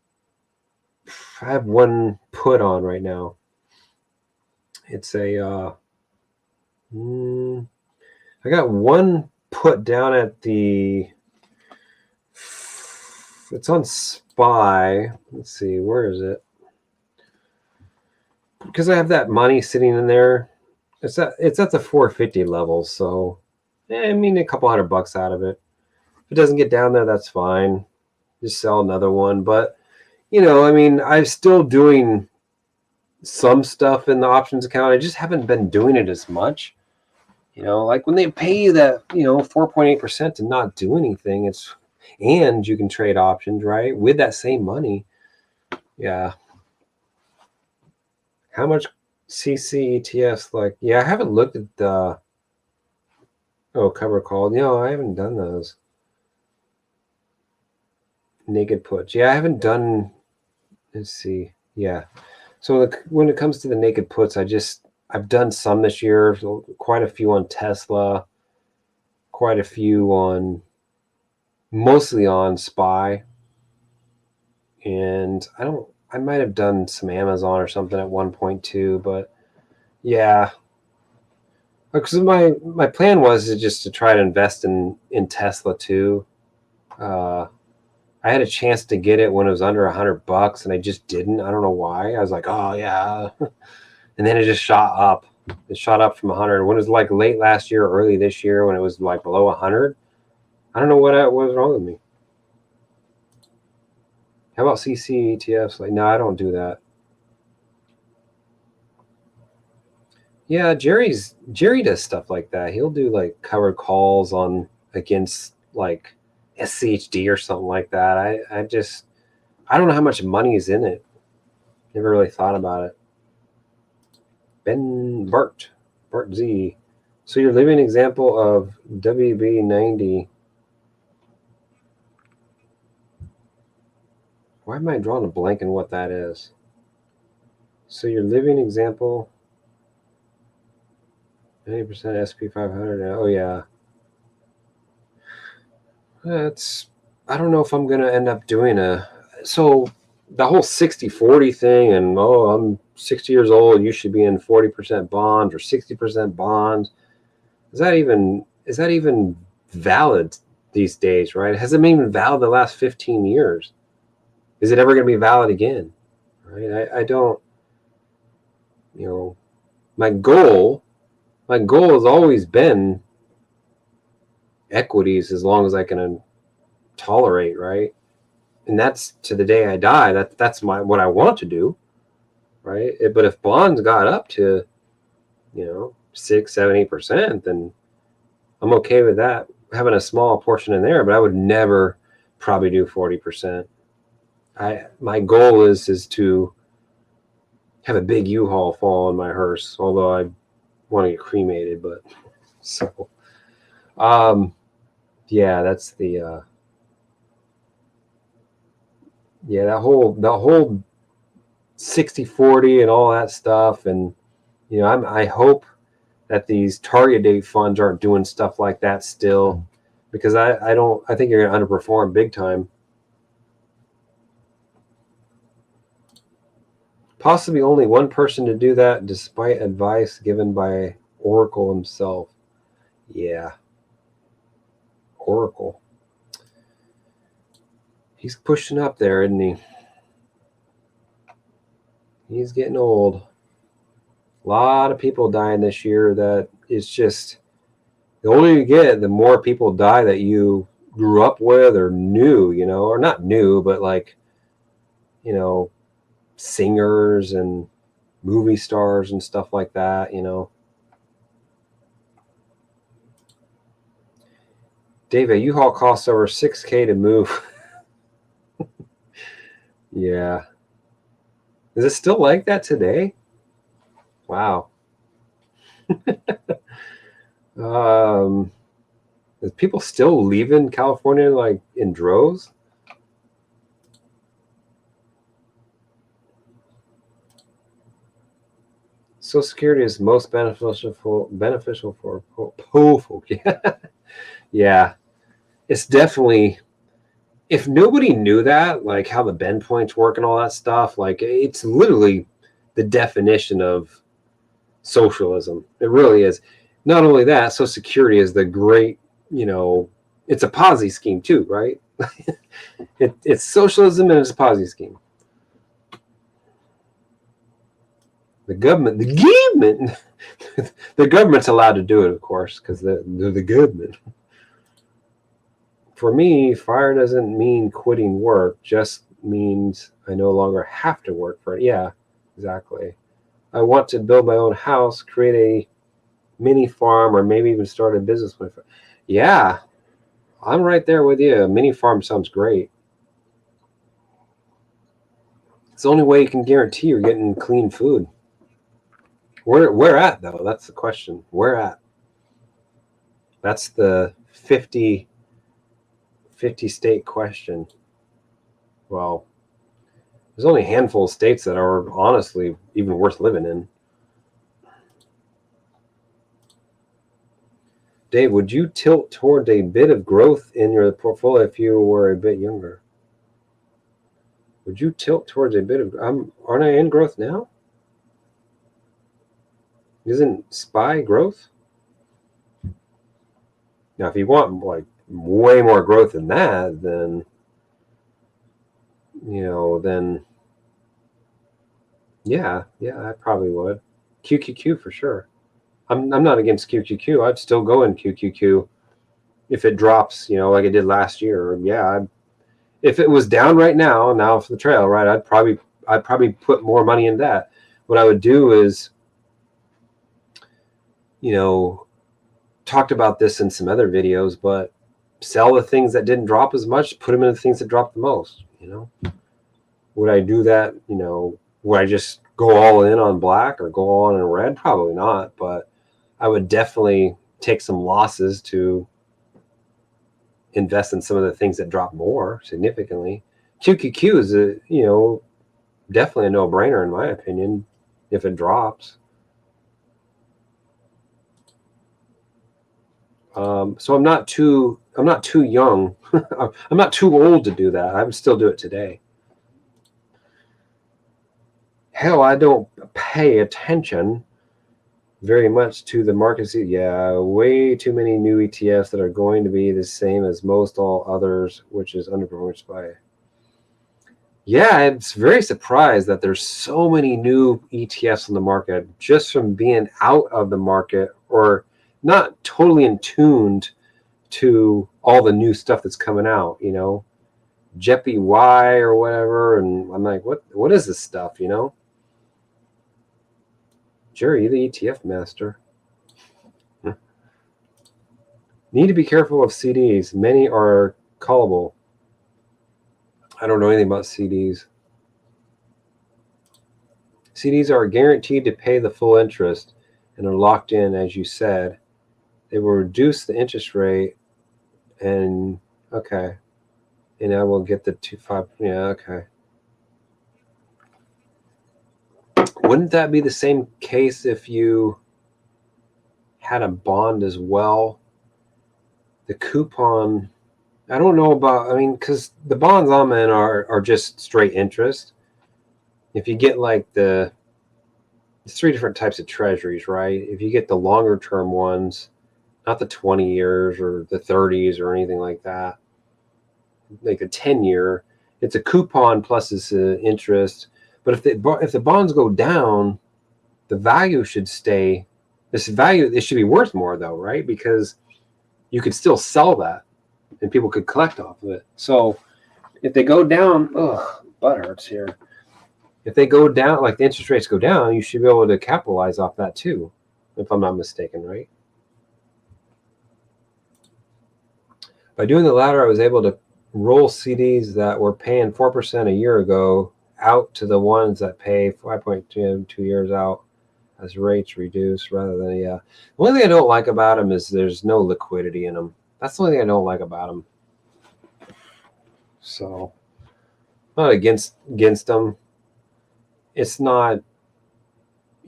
put on right now. It's a I got one put down at it's on SPY. Let's see, where is it? Because I have that money sitting in there. It's at the 450 level, so I mean a couple $100 out of it. If it doesn't get down there, that's fine. Just sell another one. But I mean, I'm still doing some stuff in the options account. I just haven't been doing it as much. Like when they pay you that 4.8% to not do anything, and you can trade options, right, with that same money. Yeah. How much CC ETFs? Like, yeah, I haven't looked at the cover call. I haven't done those naked puts. Yeah, I haven't done. Let's see. Yeah. So when it comes to the naked puts, I've done some this year. So quite a few on Tesla. Quite a few mostly on SPY. And I might have done some Amazon or something at one point too, but yeah. Because my plan was just to try to invest in Tesla too. I had a chance to get it when it was under $100, and I just didn't. I don't know why. I was like, oh yeah, and then it just shot up. It shot up from 100. When it was like late last year, early this year, when it was like below 100. I don't know what was wrong with me. How about CC ETFs? Like, no, I don't do that. Yeah, Jerry does stuff like that. He'll do like covered calls against like SCHD or something like that. I don't know how much money is in it. Never really thought about it. Bart Z. So your living example of WB90. Why am I drawing a blank on what that is? So your living example, 90% SP500. Oh yeah. I don't know if I'm going to end up doing so the whole 60-40 thing, and I'm 60 years old, you should be in 40% bonds or 60% bonds. Is that even valid these days, right? It hasn't been even valid the last 15 years. Is it ever going to be valid again? Right? I don't, my goal has always been equities as long as I can tolerate, right? And that's to the day I die. That's what I want to do, right? But if bonds got up to 6, 7, 8%, then I'm okay with that, having a small portion in there. But I would never probably do 40%. My goal is to have a big U-Haul fall on my hearse, although I want to get cremated. But so yeah, that's the that whole 60-40 and all that stuff. And I hope that these target date funds aren't doing stuff like that still. because I think you're going to underperform big time. Possibly only one person to do that, despite advice given by Oracle himself. Yeah, Oracle. He's pushing up there, isn't he? He's getting old. A lot of people dying this year. That is just, the older you get, the more people die that you grew up with or knew, or not new, but like, singers and movie stars and stuff like that, Dave, a U-Haul costs over $6,000 to move. Yeah. Is it still like that today? Wow. Is people still leaving California like in droves? Social Security is most beneficial for poor folk. Yeah. It's definitely, if nobody knew that, like how the bend points work and all that stuff, like it's literally the definition of socialism. It really is. Not only that, Social Security is the great, it's a Ponzi scheme too, right? It's socialism and it's a Ponzi scheme. The government, the government's allowed to do it, of course, because they're the government. For me, fire doesn't mean quitting work, just means I no longer have to work for it. Yeah, exactly. I want to build my own house, create a mini farm, or maybe even start a business with it. Yeah, I'm right there with you. A mini farm sounds great. It's the only way you can guarantee you're getting clean food. Where at though? That's the question. Where at? That's the 50 state question. Well, there's only a handful of states that are honestly even worth living in. Dave, would you tilt toward a bit of growth in your portfolio if you were a bit younger? Would you tilt towards a bit of? Aren't I in growth now? Isn't SPY growth? Now, if you want like way more growth than that, then then yeah, I probably would. QQQ for sure. I'm not against QQQ. I'd still go in QQQ if it drops, like it did last year. Yeah, if it was down right now for the trail, right, I'd probably put more money in that. What I would do is, talked about this in some other videos, but sell the things that didn't drop as much, put them in the things that dropped the most. Would I do that? Would I just go all in on black or go all in red? Probably not, but I would definitely take some losses to invest in some of the things that drop more significantly. QQQ is definitely a no-brainer in my opinion if it drops. So I'm not too young. I'm not too old to do that. I would still do it today. Hell, I don't pay attention very much to the market. Yeah, way too many new ETFs that are going to be the same as most all others, which is underperformed by. Yeah, I'm very surprised that there's so many new ETFs in the market just from being out of the market or not totally in tuned to all the new stuff that's coming out, Jeppy Y or whatever. And I'm like, what is this stuff, Jerry, the ETF master. Need to be careful of CDs. Many are callable. I don't know anything about CDs. CDs are guaranteed to pay the full interest and are locked in, as you said. They will reduce the interest rate and okay. And I will get the 2.5. Yeah, okay. Wouldn't that be the same case if you had a bond as well? The coupon, I don't know about, I mean, because the bonds I'm in are just straight interest. If you get like there's 3 different types of treasuries, right? If you get the longer term ones, not the 20 years or the 30s or anything like that, like a 10-year, it's a coupon plus it's interest. But if the bonds go down, the value should stay. It should be worth more though, right? Because you could still sell that and people could collect off of it. So if they go down, butt hurts here. If they go down, like the interest rates go down, you should be able to capitalize off that too, if I'm not mistaken, right? By doing the latter, I was able to roll CDs that were paying 4% a year ago out to the ones that pay 5.2 years out as rates reduce rather than, The only thing I don't like about them is there's no liquidity in them. That's the only thing I don't like about them. So, not against them. It's not,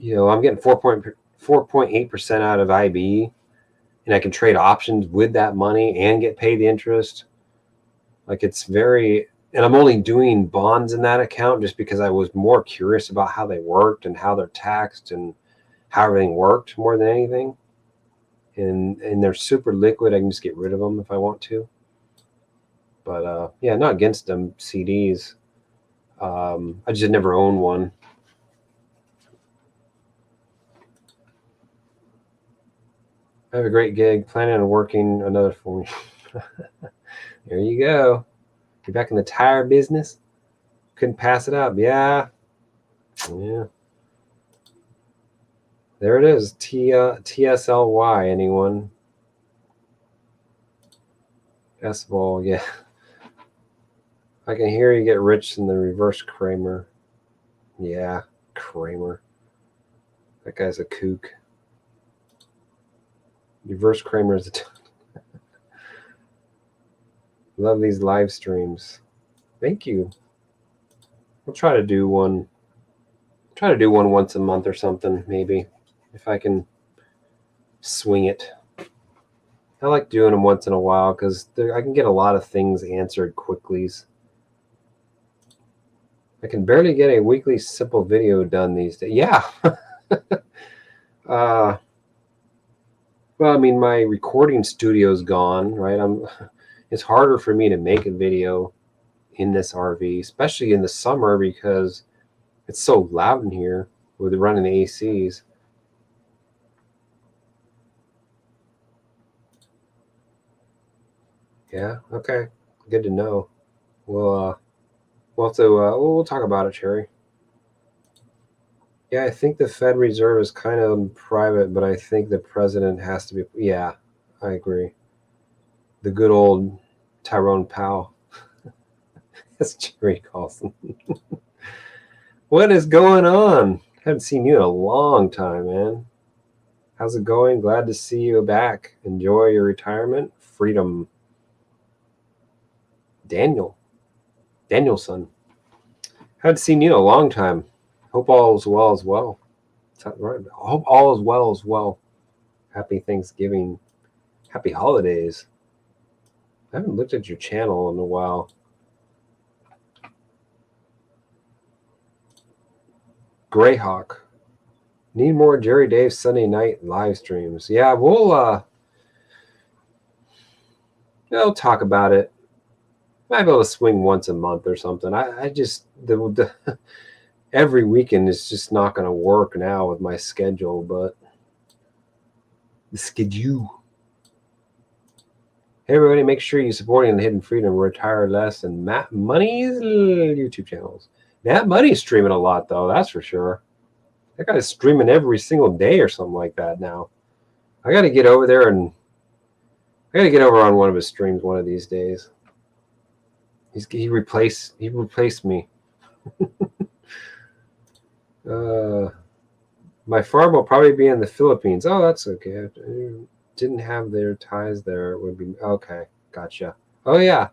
I'm getting 4.8% out of IB, and I can trade options with that money and get paid interest. Like it's very, and I'm only doing bonds in that account just because I was more curious about how they worked and how they're taxed and how everything worked more than anything. And they're super liquid. I can just get rid of them if I want to. But not against them CDs. I just never owned one. I have a great gig. Planning on working another for me. There you go. You're back in the tire business. Couldn't pass it up. Yeah. There it is. TSLY. Anyone? S-Ball. Yeah. I can hear you get rich in the reverse Kramer. Yeah, Kramer. That guy's a kook. Reverse Kramer is Love these live streams. Thank you. I'll try to do one. Once a month or something, maybe, if I can swing it. I like doing them once in a while because I can get a lot of things answered quickly. I can barely get a weekly simple video done these days. Yeah. Well, I mean, my recording studio's gone, right? It's harder for me to make a video in this RV, especially in the summer because it's so loud in here with running the ACs. Yeah. Okay. Good to know. We'll talk about it, Cherry. Yeah, I think the Fed Reserve is kind of private, but I think the president has to be. Yeah, I agree. The good old Tyrone Powell. That's Jerry Carlson. What is going on? Haven't seen you in a long time, man. How's it going? Glad to see you back. Enjoy your retirement. Freedom. Danielson. Haven't seen you in a long time. Hope all is well as well. Right. I hope all is well as well. Happy Thanksgiving. Happy holidays. I haven't looked at your channel in a while. Greyhawk. Need more Jerry Dave Sunday night live streams. Yeah, we'll talk about it. Might be able to swing once a month or something. I just every weekend is just not going to work now with my schedule, but the schedule. Hey everybody, make sure you're supporting the Hidden Freedom, Retire Less, and Matt Money's YouTube channels. Matt Money's streaming a lot though, that's for sure. That guy's streaming every single day or something like that now. I got to get over there and I got to get over on one of his streams one of these days. He replaced me. My farm will probably be in the Philippines. Oh, that's okay. I didn't have their ties there. It would be okay. Gotcha. Oh yeah,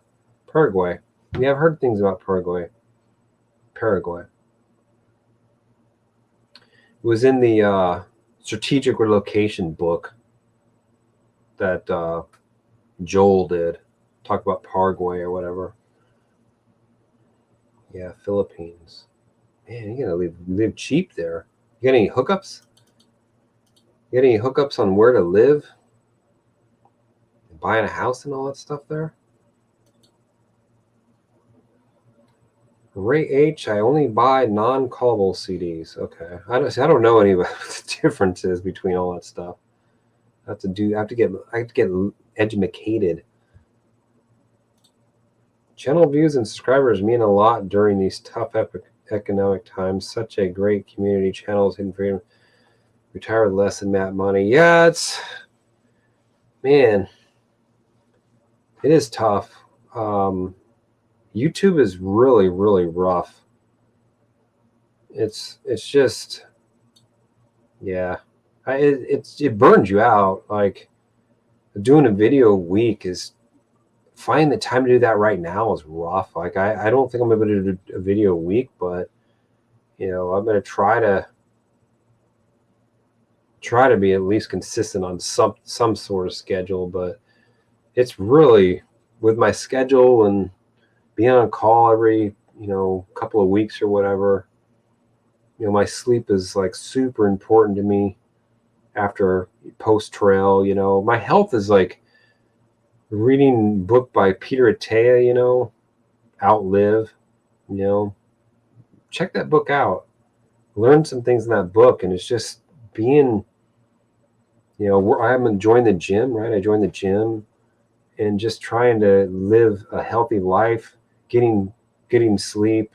Paraguay. Yeah, I've heard things about Paraguay. It was in the strategic relocation book that Joel did. Talk about Paraguay or whatever. Yeah, Philippines. Man, you gotta live cheap there. You got any hookups? You got any hookups on where to live? Buying a house and all that stuff there? Ray H, I only buy non-callable CDs. Okay, I don't know any what the difference is between all that stuff. I have to get educated. Channel views and subscribers mean a lot during these tough economic times. Such a great community. Channels hidden freedom. Retire with less than that money. Yeah, man, it is tough. YouTube is really, really rough. It's just, yeah, it burns you out. Like doing a video a week is finding the time to do that right now is rough. Like I don't think I'm able to do a video a week, but I'm gonna try to be at least consistent on some sort of schedule. But it's really, with my schedule and being on call every couple of weeks or whatever, my sleep is like super important to me after post trail. My health is like reading a book by Peter Attea, Outlive. Check that book out, learn some things in that book. And it's just being, I'm enjoying the gym, right? I joined the gym and just trying to live a healthy life, getting sleep,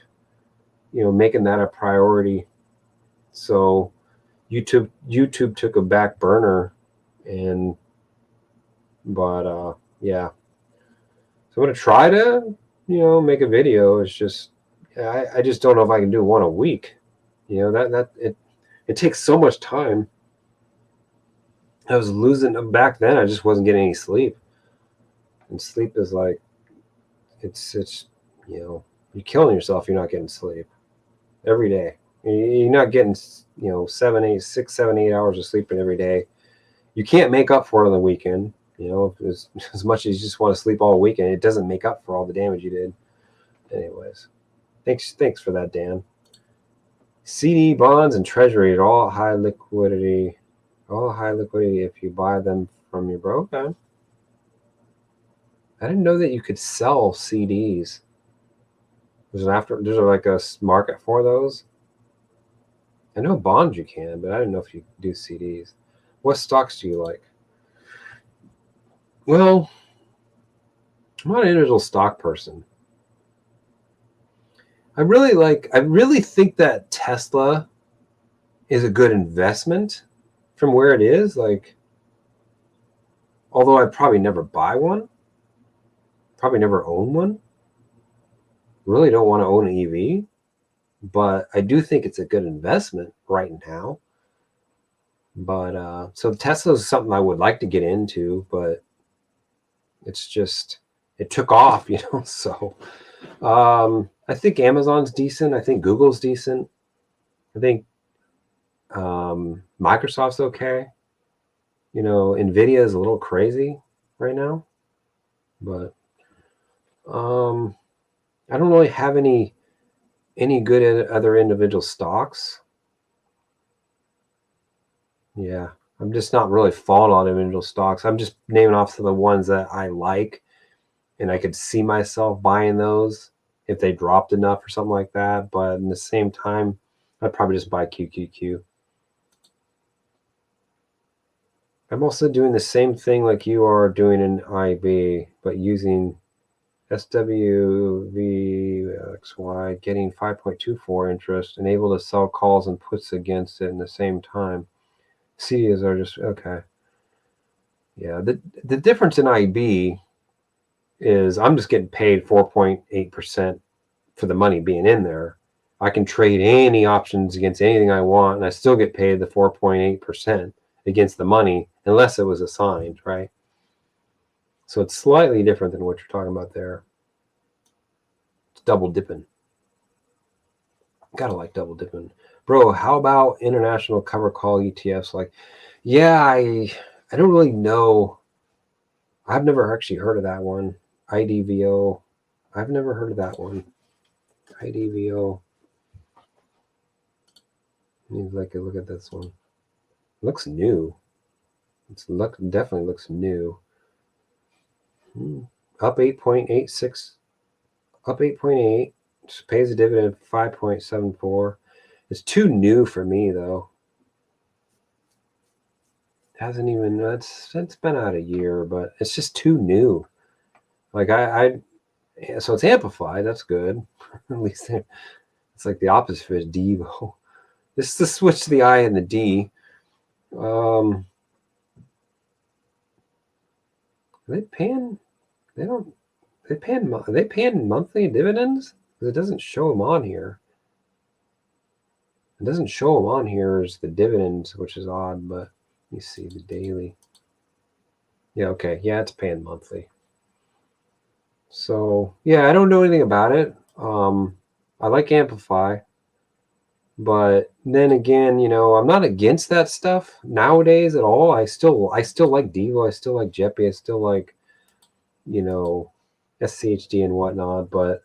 making that a priority. So YouTube took a back burner, but yeah. So I'm gonna try to, make a video. It's just, I just don't know if I can do one a week. It takes so much time. I was losing back then. I just wasn't getting any sleep, and sleep is like, it's you're killing yourself if you're not getting sleep every day. You're not getting 6, 7, 8 hours of sleeping every day. You can't make up for it on the weekend. As much as you just want to sleep all weekend, it doesn't make up for all the damage you did. Anyways, thanks for that, Dan. CD, bonds, and treasury are all high liquidity. All high liquidity if you buy them from your broker. I didn't know that you could sell CDs. There's like a market for those. I know bonds you can, but I didn't know if you do CDs. What stocks do you like? Well, I'm not an individual stock person. I really think that Tesla is a good investment from where it is. Like, although I'd probably never buy one, probably never own one. Really don't want to own an EV, but I do think it's a good investment right now. But so Tesla is something I would like to get into, but it's just, it took off, So I think Amazon's decent. I think Google's decent. I think Microsoft's okay. Nvidia is a little crazy right now, but I don't really have any good other individual stocks. Yeah, I'm just not really falling on individual stocks. I'm just naming off some of the ones that I like, and I could see myself buying those if they dropped enough or something like that. But in the same time, I'd probably just buy QQQ. I'm also doing the same thing like you are doing in IB, but using SWVXY, getting 5.24 interest, and able to sell calls and puts against it in the same time. CDs are just okay. Yeah, the difference in IB is I'm just getting paid 4.8% for the money being in there. I can trade any options against anything I want, and I still get paid the 4.8% against the money, unless it was assigned, right? So it's slightly different than what you're talking about there. It's double dipping. Gotta like double dipping. Bro, how about international cover call ETFs? Like, yeah, I don't really know. I've never actually heard of that one. IDVO. I've never heard of that one. IDVO. Need like a look at this one. Looks new. Definitely looks new. Up 8.86. Up 8.8. Just pays a dividend of 5.74. It's too new for me though. Hasn't even it's been out a year, but it's just too new. Like so it's amplified. That's good. At least it's like the opposite of Devo. This is the switch to the I and the D. Are they paying? Are they paying monthly dividends? Because it doesn't show them on here. It doesn't show them on here as the dividends, which is odd. But let me see the daily. Yeah, okay. Yeah, it's paying monthly. So yeah, I don't know anything about it. I like Amplify, but then again, I'm not against that stuff nowadays at all. I still like Devo. I still like Jeppy. I still like, SCHD and whatnot. But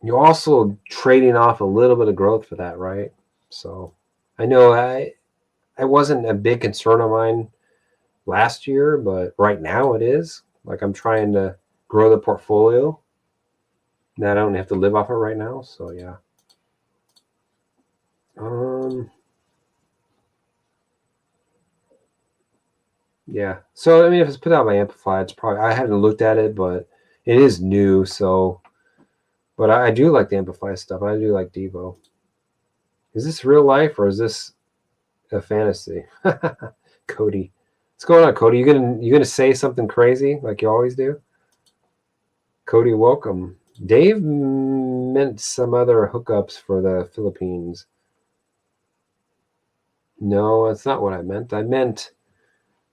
you're also trading off a little bit of growth for that, right? So I know I wasn't a big concern of mine last year, but right now it is. Like I'm trying to grow the portfolio. That I don't have to live off it right now. So yeah. Yeah. So I mean, if it's put out by Amplify, it's probably I haven't looked at it, but it is new. So, but I do like the Amplify stuff. I do like Devo. Is this real life or is this a fantasy? Cody, what's going on, Cody? You gonna say something crazy like you always do? Cody, welcome. Dave meant some other hookups for the Philippines. No, that's not what I meant. I meant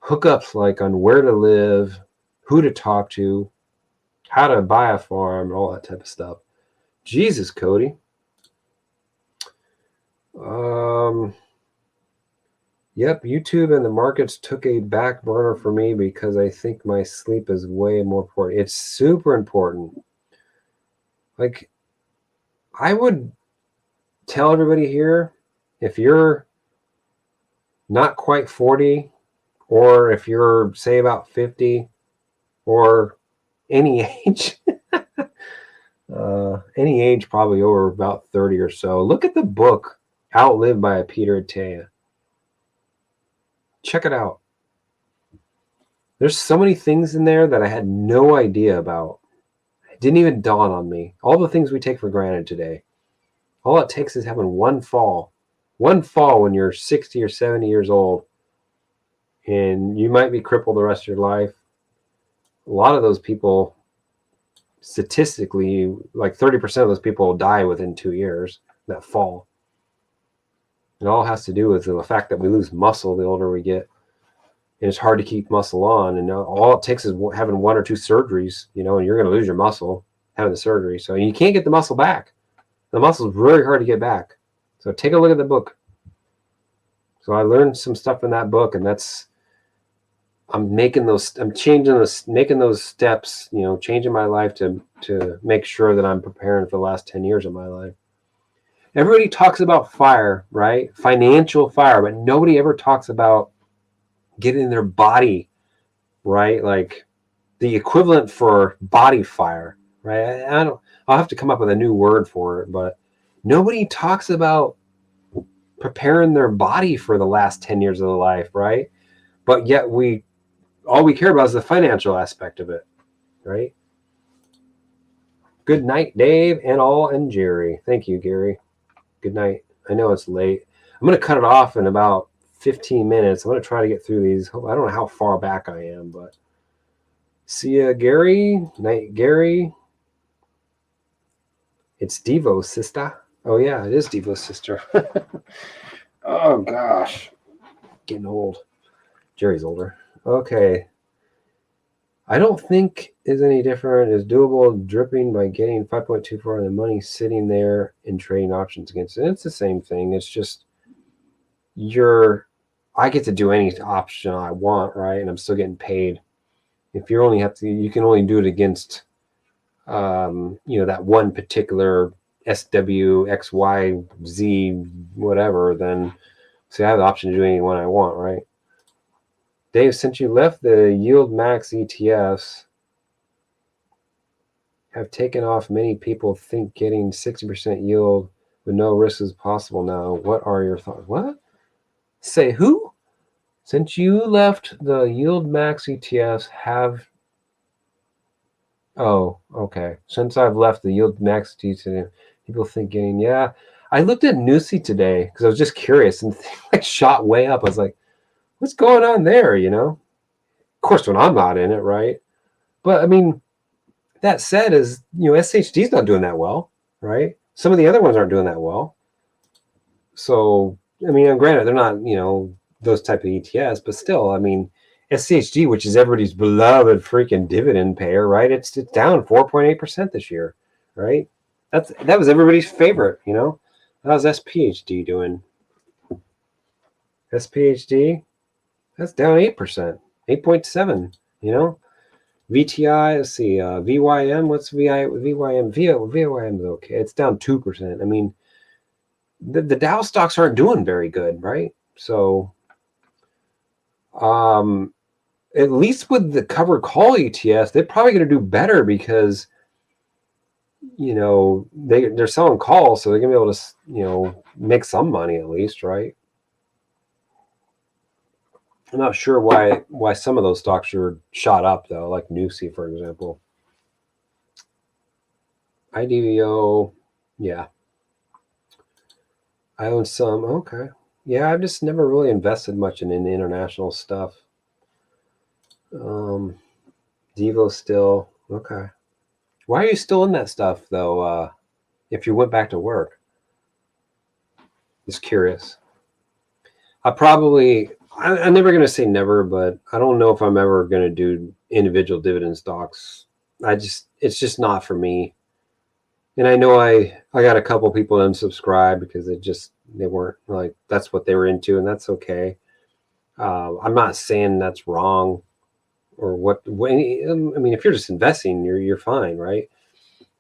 hookups like on where to live, who to talk to, how to buy a farm, all that type of stuff. Jesus, Cody. Yep, YouTube and the markets took a back burner for me because I think my sleep is way more important. It's super important. Like, I would tell everybody here, if you're not quite 40, or if you're, say, about 50, or any age, any age probably over about 30 or so, look at the book Outlived by Peter Attia. Check it out. There's so many things in there that I had no idea about. It didn't even dawn on me. All the things we take for granted today. All it takes is having one fall when you're 60 or 70 years old, and you might be crippled the rest of your life. A lot of those people, statistically, like 30% of those people will die within 2 years, that fall. It all has to do with the fact that we lose muscle the older we get. And it's hard to keep muscle on. And all it takes is having 1 or 2 surgeries, and you're going to lose your muscle having the surgery. So you can't get the muscle back. The muscle is really hard to get back. So take a look at the book. So I learned some stuff in that book, and I'm making those steps, changing my life to make sure that I'm preparing for the last 10 years of my life. Everybody talks about fire, right? Financial fire, but nobody ever talks about getting their body right, like the equivalent for body fire, right? I'll have to come up with a new word for it, but nobody talks about preparing their body for the last 10 years of their life, right? But yet all we care about is the financial aspect of it, right? Good night, Dave and Jerry. Thank you, Gary. Good night. I know it's late. I'm going to cut it off in about 15 minutes. I'm going to try to get through these. I don't know how far back I am, but see ya, Gary. Night, Gary. It's Devo's sister. Oh, yeah, it is Devo's sister. Oh, gosh. Getting old. Jerry's older. Okay. I don't think is any different. Is doable dripping by getting 5.24 on the money sitting there and trading options against it. It's the same thing. It's just you're I get to do any option I want, right? And I'm still getting paid. If you only have to, you can only do it against, that one particular SW, XY, Z, whatever, then see, I have the option to do any one I want, right? Dave, since you left the yield max ETFs, have taken off, many people think getting 60% yield with no risk is possible now. What are your thoughts? What? Say who? Since you left the yield max ETFs, have. Oh, okay. Since I've left the yield max ETFs, people think getting. Yeah. I looked at Nusi today because I was just curious and like shot way up. I was like, what's going on there? Of course, when I'm not in it, right? But I mean, that said, SHD's not doing that well, right? Some of the other ones aren't doing that well. So, I mean, granted, they're not, those type of ETFs, but still, I mean, SCHD, which is everybody's beloved freaking dividend payer, right? It's down 4.8% this year, right? That was everybody's favorite, How's SPHD doing? SPHD, that's down 8%, 8.7, VTI, let's see, VYM, what's VYM? VYM is okay. It's down 2%. I mean, the Dow stocks aren't doing very good, right? So, at least with the covered call ETFs, they're probably going to do better because, they're selling calls, so they're going to be able to, make some money at least, right? I'm not sure why some of those stocks are shot up though, like Nusi, for example. IDVO, yeah. I own some. Okay. Yeah, I've just never really invested much in international stuff. Devo still. Okay. Why are you still in that stuff though? If you went back to work? Just curious. I'm never going to say never, but I don't know if I'm ever going to do individual dividend stocks. It's just not for me. And I know I got a couple people unsubscribe because they weren't like, that's what they were into, and that's okay. I'm not saying that's wrong or I mean, if you're just investing, you're fine, right?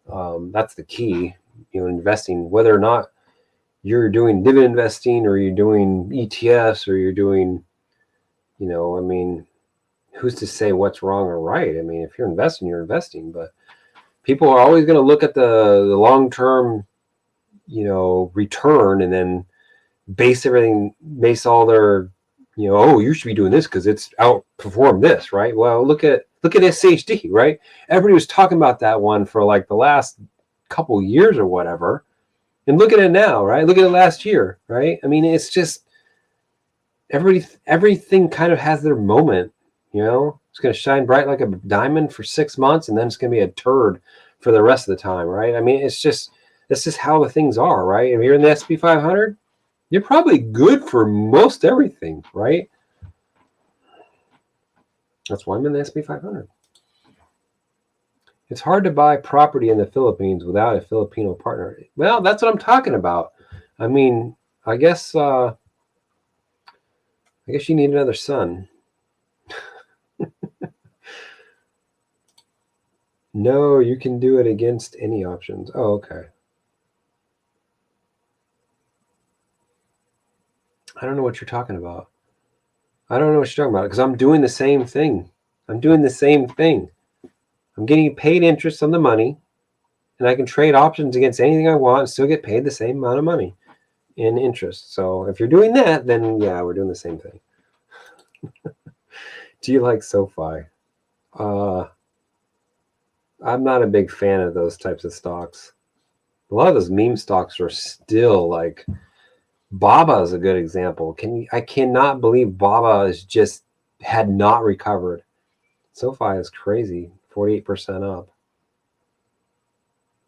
That's the key, investing, whether or not you're doing dividend investing or you're doing ETFs or you're doing, I mean, who's to say what's wrong or right? I mean, if you're investing, you're investing, but people are always going to look at the long-term, return and then base all their, oh, you should be doing this because it's outperformed this, right? Well, look at SHD, right? Everybody was talking about that one for like the last couple years or whatever. And look at it now, right? Look at it last year, right? I mean, it's just everything kind of has their moment, It's going to shine bright like a diamond for 6 months, and then it's going to be a turd for the rest of the time, right? I mean, this is how the things are, right? If you're in the S&P 500, you're probably good for most everything, right? That's why I'm in the S&P 500. It's hard to buy property in the Philippines without a Filipino partner. Well, that's what I'm talking about. I mean, I guess you need another son. No, you can do it against any options. Oh, okay. I don't know what you're talking about. I don't know what you're talking about because I'm doing the same thing. I'm getting paid interest on the money, and I can trade options against anything I want and still get paid the same amount of money in interest. So if you're doing that, then yeah, we're doing the same thing. Do you like SoFi? I'm not a big fan of those types of stocks. A lot of those meme stocks are still like, Baba is a good example. I cannot believe Baba had not recovered. SoFi is crazy, 48% up.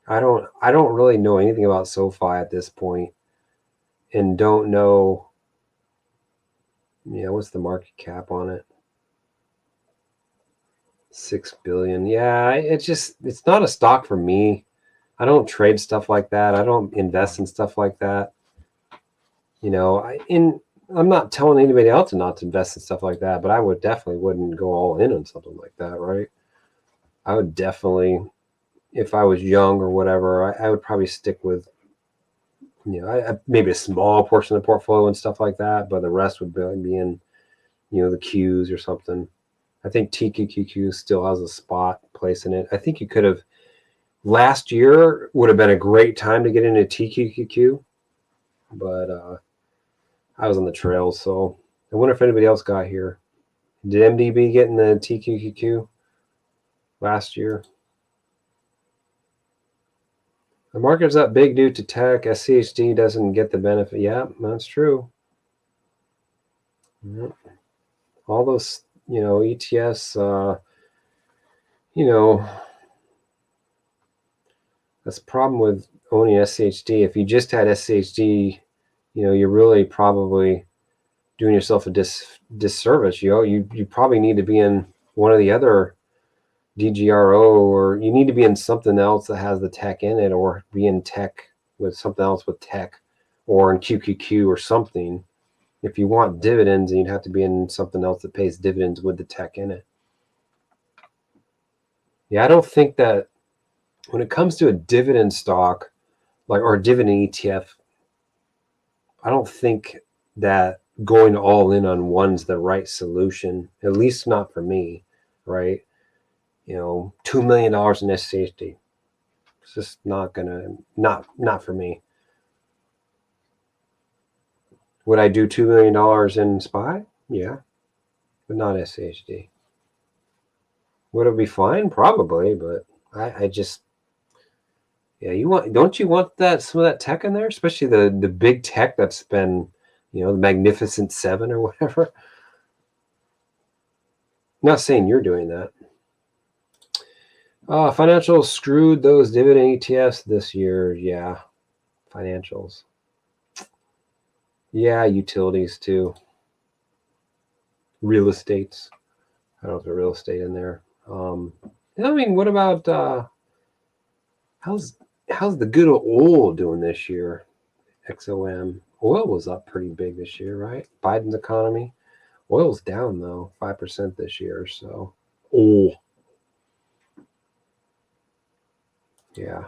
I don't really know anything about SoFi at this point, and don't know, what's the market cap on it? 6 billion. Yeah, it's not a stock for me. I don't trade stuff like that. I don't invest in stuff like that. I'm not telling anybody else not to invest in stuff like that, but I would definitely wouldn't go all in on something like that, right? I would definitely, if I was young or whatever, I would probably stick with, maybe a small portion of the portfolio and stuff like that, but the rest would be in, the Qs or something. I think TQQQ still has a spot place in it. I think you could have, last year would have been a great time to get into TQQQ, but I was on the trails, so I wonder if anybody else got here. Did MDB get in the TQQQ last year? The market's up big due to tech. SCHD doesn't get the benefit. Yeah, that's true. Yep. All those, ETFs, that's the problem with owning SCHD. If you just had SCHD, you're really probably doing yourself a disservice. You probably need to be in one of the other DGRO, or you need to be in something else that has the tech in it, or be in tech with something else with tech, or in QQQ or something. If you want dividends, you'd have to be in something else that pays dividends with the tech in it. Yeah, I don't think that when it comes to a dividend stock, or a dividend ETF, I don't think that going all in on one's the right solution, at least not for me, right? $2 million in SCHD. It's just not for me. Would I do $2 million in SPY? Yeah, but not SCHD. Would it be fine? Probably, but I just, yeah, don't you want some of that tech in there, especially the big tech that's been, the Magnificent Seven or whatever. I'm not saying you're doing that. Financials screwed those dividend ETFs this year. Yeah, financials. Yeah, utilities too. Real estates. I don't know if there's real estate in there. I mean, what about how's the good oil doing this year? XOM. Oil was up pretty big this year, right? Biden's economy. Oil's down though, 5% this year. So, yeah.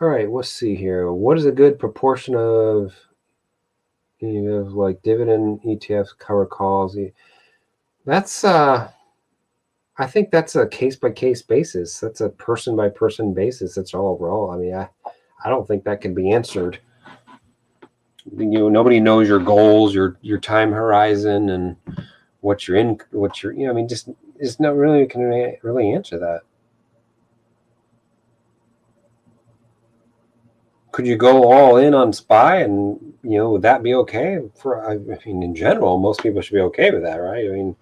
All right, let's see here. What is a good proportion of like dividend ETFs cover calls? That's I think that's a case by case basis. That's a person by person basis. That's all overall. I mean, I don't think that can be answered. Nobody knows your goals, your time horizon, and what you're in. I mean, just it's not really can really answer that. Could you go all in on SPY, and would that be okay? I mean, in general, most people should be okay with that, right? I mean,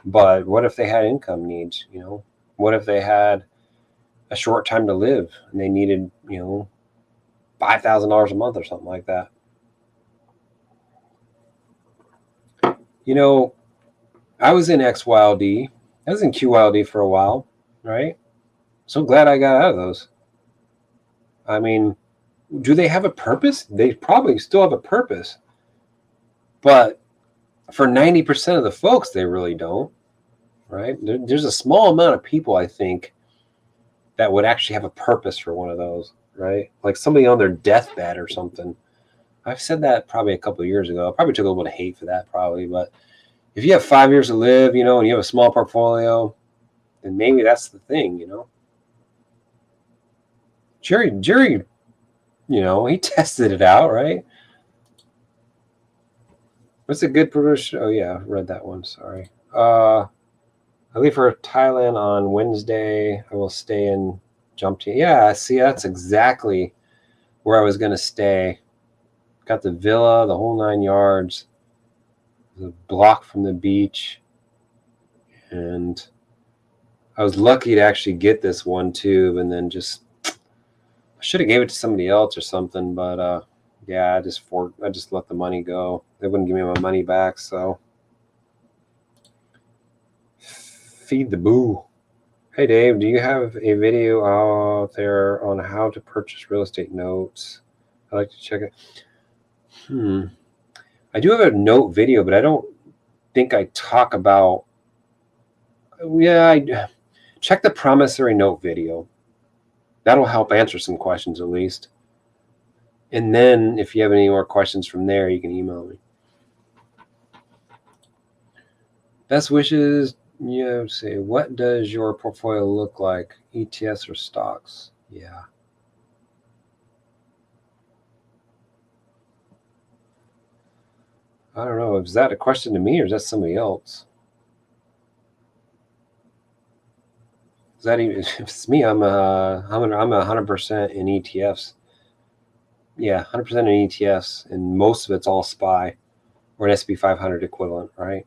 but what if they had income needs? What if they had a short time to live and they needed, $5,000 a month or something like that? I was in XYLD. I was in QYLD for a while, right? So glad I got out of those. I mean, do they have a purpose? They probably still have a purpose. But for 90% of the folks, they really don't, right? There's a small amount of people, I think, that would actually have a purpose for one of those, right? Like somebody on their deathbed or something. I've said that probably a couple of years ago. I probably took a little bit of hate for that, probably. But if you have 5 years to live, and you have a small portfolio, then maybe that's the thing, Jerry, he tested it out, right? What's a good promotion? Oh yeah, I read that one. Sorry. I leave for Thailand on Wednesday. I will stay in Jump Team. Yeah, see, that's exactly where I was going to stay. Got the villa, the whole 9 yards, the block from the beach, and I was lucky to actually get this one too. And then I should have gave it to somebody else or something, but yeah, I just let the money go. They wouldn't give me my money back, so feed the boo. Hey Dave, do you have a video out there on how to purchase real estate notes? I'd like to check it. I do have a note video, but I don't think I talk about. Yeah, I check the promissory note video. That'll help answer some questions at least. And then if you have any more questions from there, you can email me. Best wishes. Say, what does your portfolio look like? ETFs or stocks? Yeah. I don't know. Is that a question to me or is that somebody else? Is that even? If it's me, I'm 100% in ETFs. Yeah, 100% in ETFs, and most of it's all SPY or an S&P 500 equivalent, right?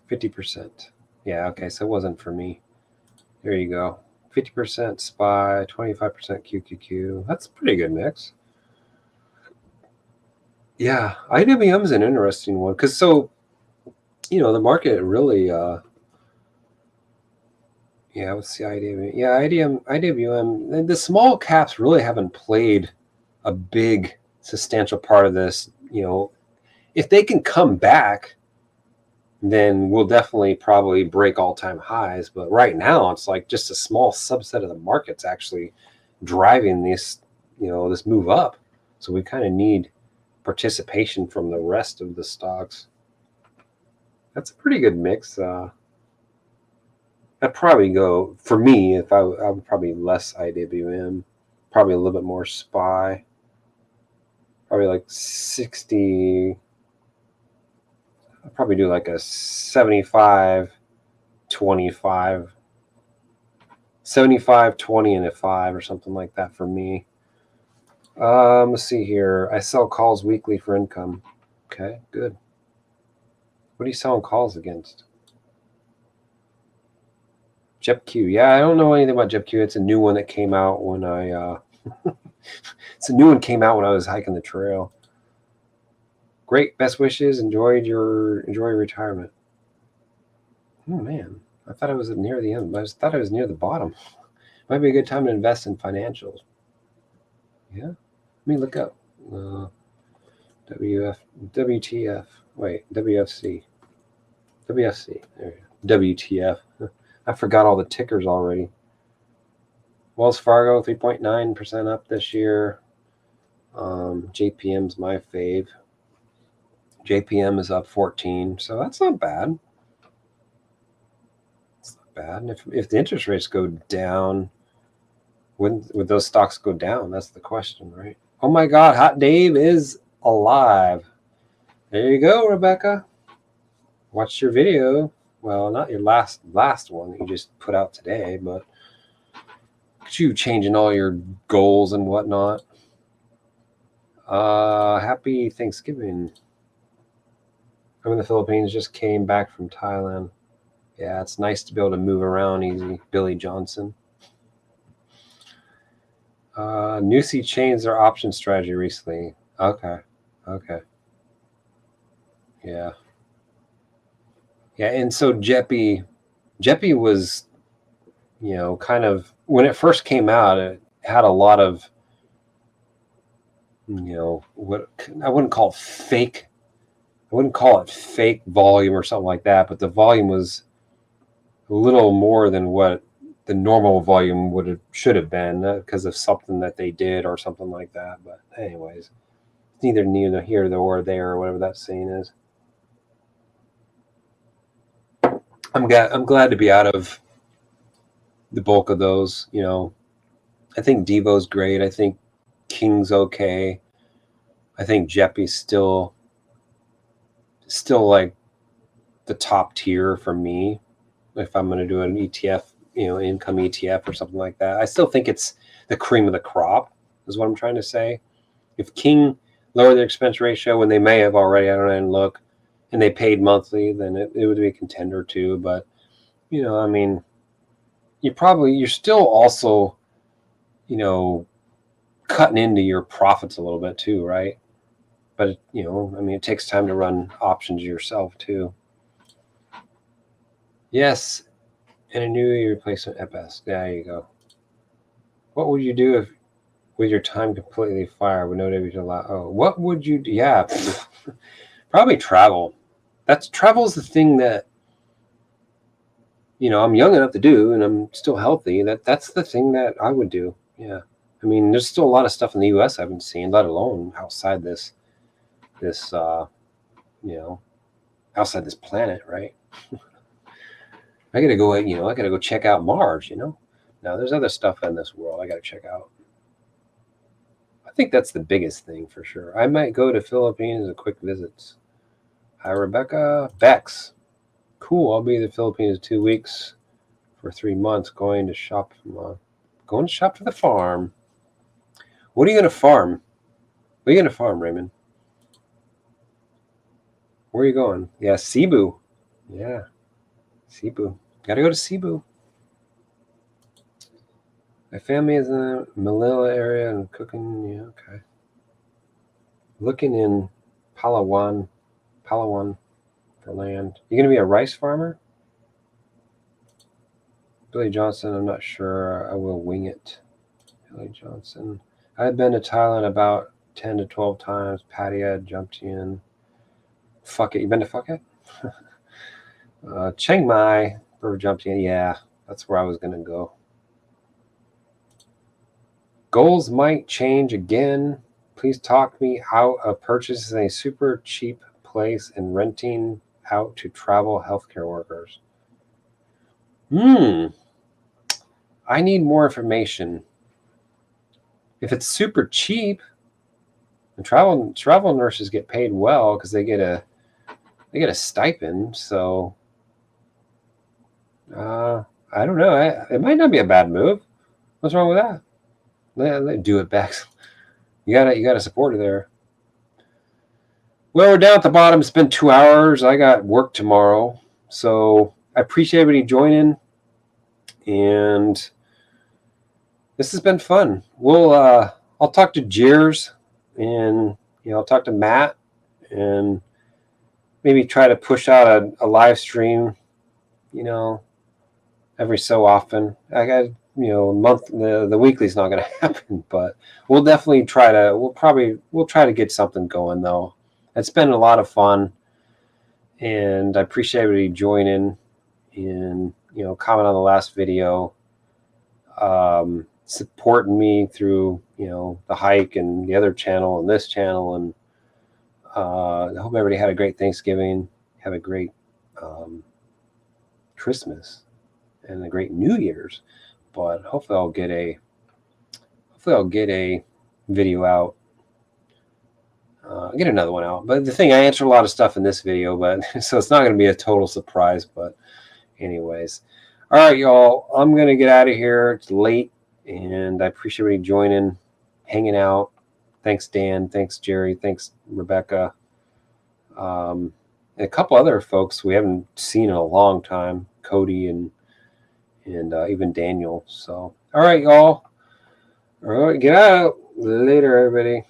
50%. Yeah, okay, so it wasn't for me. There you go. 50% SPY, 25% QQQ. That's a pretty good mix. Yeah, IWM is an interesting one because the market really, yeah, let's see, IWM. Yeah, IWM, the small caps really haven't played a big, substantial part of this. If they can come back, then we'll definitely probably break all-time highs. But right now, it's like just a small subset of the market's actually driving this move up. So we kind of need participation from the rest of the stocks. That's a pretty good mix. I'd probably go, for me, if I would probably less IWM, probably a little bit more SPY, probably like 60. I'd probably do like a 75, 25, 75, 20, and a 5 or something like that for me. Let's see here. I sell calls weekly for income. Okay, good. What are you selling calls against? JEPQ. Yeah, I don't know anything about JEPQ. It's a new one that came out when it's a new one came out when I was hiking the trail. Great, best wishes. Enjoy your retirement. Oh man, I thought I was near the end. I thought I was near the bottom. Might be a good time to invest in financials. Yeah, let me look up WTF. Wait, WFC. WFC. There you go. WTF. I forgot all the tickers already. Wells Fargo 3.9% up this year. JPM's my fave. JPM is up 14, so that's not bad. It's not bad. And if the interest rates go down, would those stocks go down? That's the question, right? Oh my God, Hot Dave is alive. There you go, Rebecca. Watched your video. Well, not your last one that you just put out today, but you changing all your goals and whatnot. Happy Thanksgiving. I'm in the Philippines, just came back from Thailand. Yeah, it's nice to be able to move around easy. Billy Johnson. Newsy changed their option strategy recently. Okay. Yeah. Yeah, and so Jeppy was, kind of, when it first came out, it had a lot of, what I wouldn't call it fake. I wouldn't call it fake volume or something like that, but the volume was a little more than what the normal volume should have been because of something that they did or something like that. But anyways, it's neither here nor there, or whatever that saying is. I'm glad to be out of the bulk of those. I think Devo's great. I think King's okay. I think Jeppy's still like the top tier for me. If I'm going to do an ETF, income ETF or something like that, I still think it's the cream of the crop, is what I'm trying to say. If King lowered their expense ratio when they may have already, I don't know, and look, and they paid monthly, then it would be a contender too. But, you're still also, cutting into your profits a little bit too, right? But, it takes time to run options yourself too. Yes, and a new replacement FS. There you go. What would you do with your time completely fire with no day to allow. Oh, what would you do? Yeah, probably travel. Travel's the thing that, I'm young enough to do, and I'm still healthy. That's the thing that I would do. Yeah. I mean, there's still a lot of stuff in the U.S. I haven't seen, let alone outside this, outside this planet, right? I gotta go. I gotta go check out Mars. Now there's other stuff in this world I gotta check out. I think that's the biggest thing for sure. I might go to Philippines as a quick visit. Hi, Rebecca. Bex. Cool. I'll be in the Philippines 2 weeks for 3 months. Going to shop for the farm. What are you gonna farm? What are you gonna farm, Raymond? Where are you going? Yeah, Cebu. Yeah, Cebu. Gotta go to Cebu. My family is in the Manila area and cooking. Yeah, okay. Looking in Palawan for land. You gonna be a rice farmer? Billy Johnson, I'm not sure. I will wing it. Billy Johnson. I've been to Thailand about 10 to 12 times. Pattaya jumped in. Fuck it. You been to Fuck it? Chiang Mai. Never jumped in. Yeah, that's where I was gonna go. Goals might change again. Please talk me out of purchasing a super cheap place and renting out to travel healthcare workers. I need more information. If it's super cheap, and travel nurses get paid well because they get a stipend. So I don't know. It might not be a bad move. What's wrong with that? Let do it back. You gotta support it there. Well, we're down at the bottom. It's been 2 hours. I got work tomorrow, so I appreciate everybody joining, and this has been fun. I'll talk to Jeers, and I'll talk to Matt, and maybe try to push out a live stream, every so often. I got a month. The weekly's not going to happen, but we'll definitely try to. We'll try to get something going though. It's been a lot of fun, and I appreciate everybody joining and comment on the last video, supporting me through the hike and the other channel and this channel, and I hope everybody had a great Thanksgiving, have a great Christmas, and a great New Year's. But hopefully I'll get a video out. Get another one out. But the thing, I answered a lot of stuff in this video, but so it's not going to be a total surprise. But anyways, all right, y'all. I'm going to get out of here. It's late, and I appreciate everybody joining, hanging out. Thanks, Dan. Thanks, Jerry. Thanks, Rebecca. And a couple other folks we haven't seen in a long time, Cody and even Daniel. So, all right, y'all. All right, get out. Later, everybody.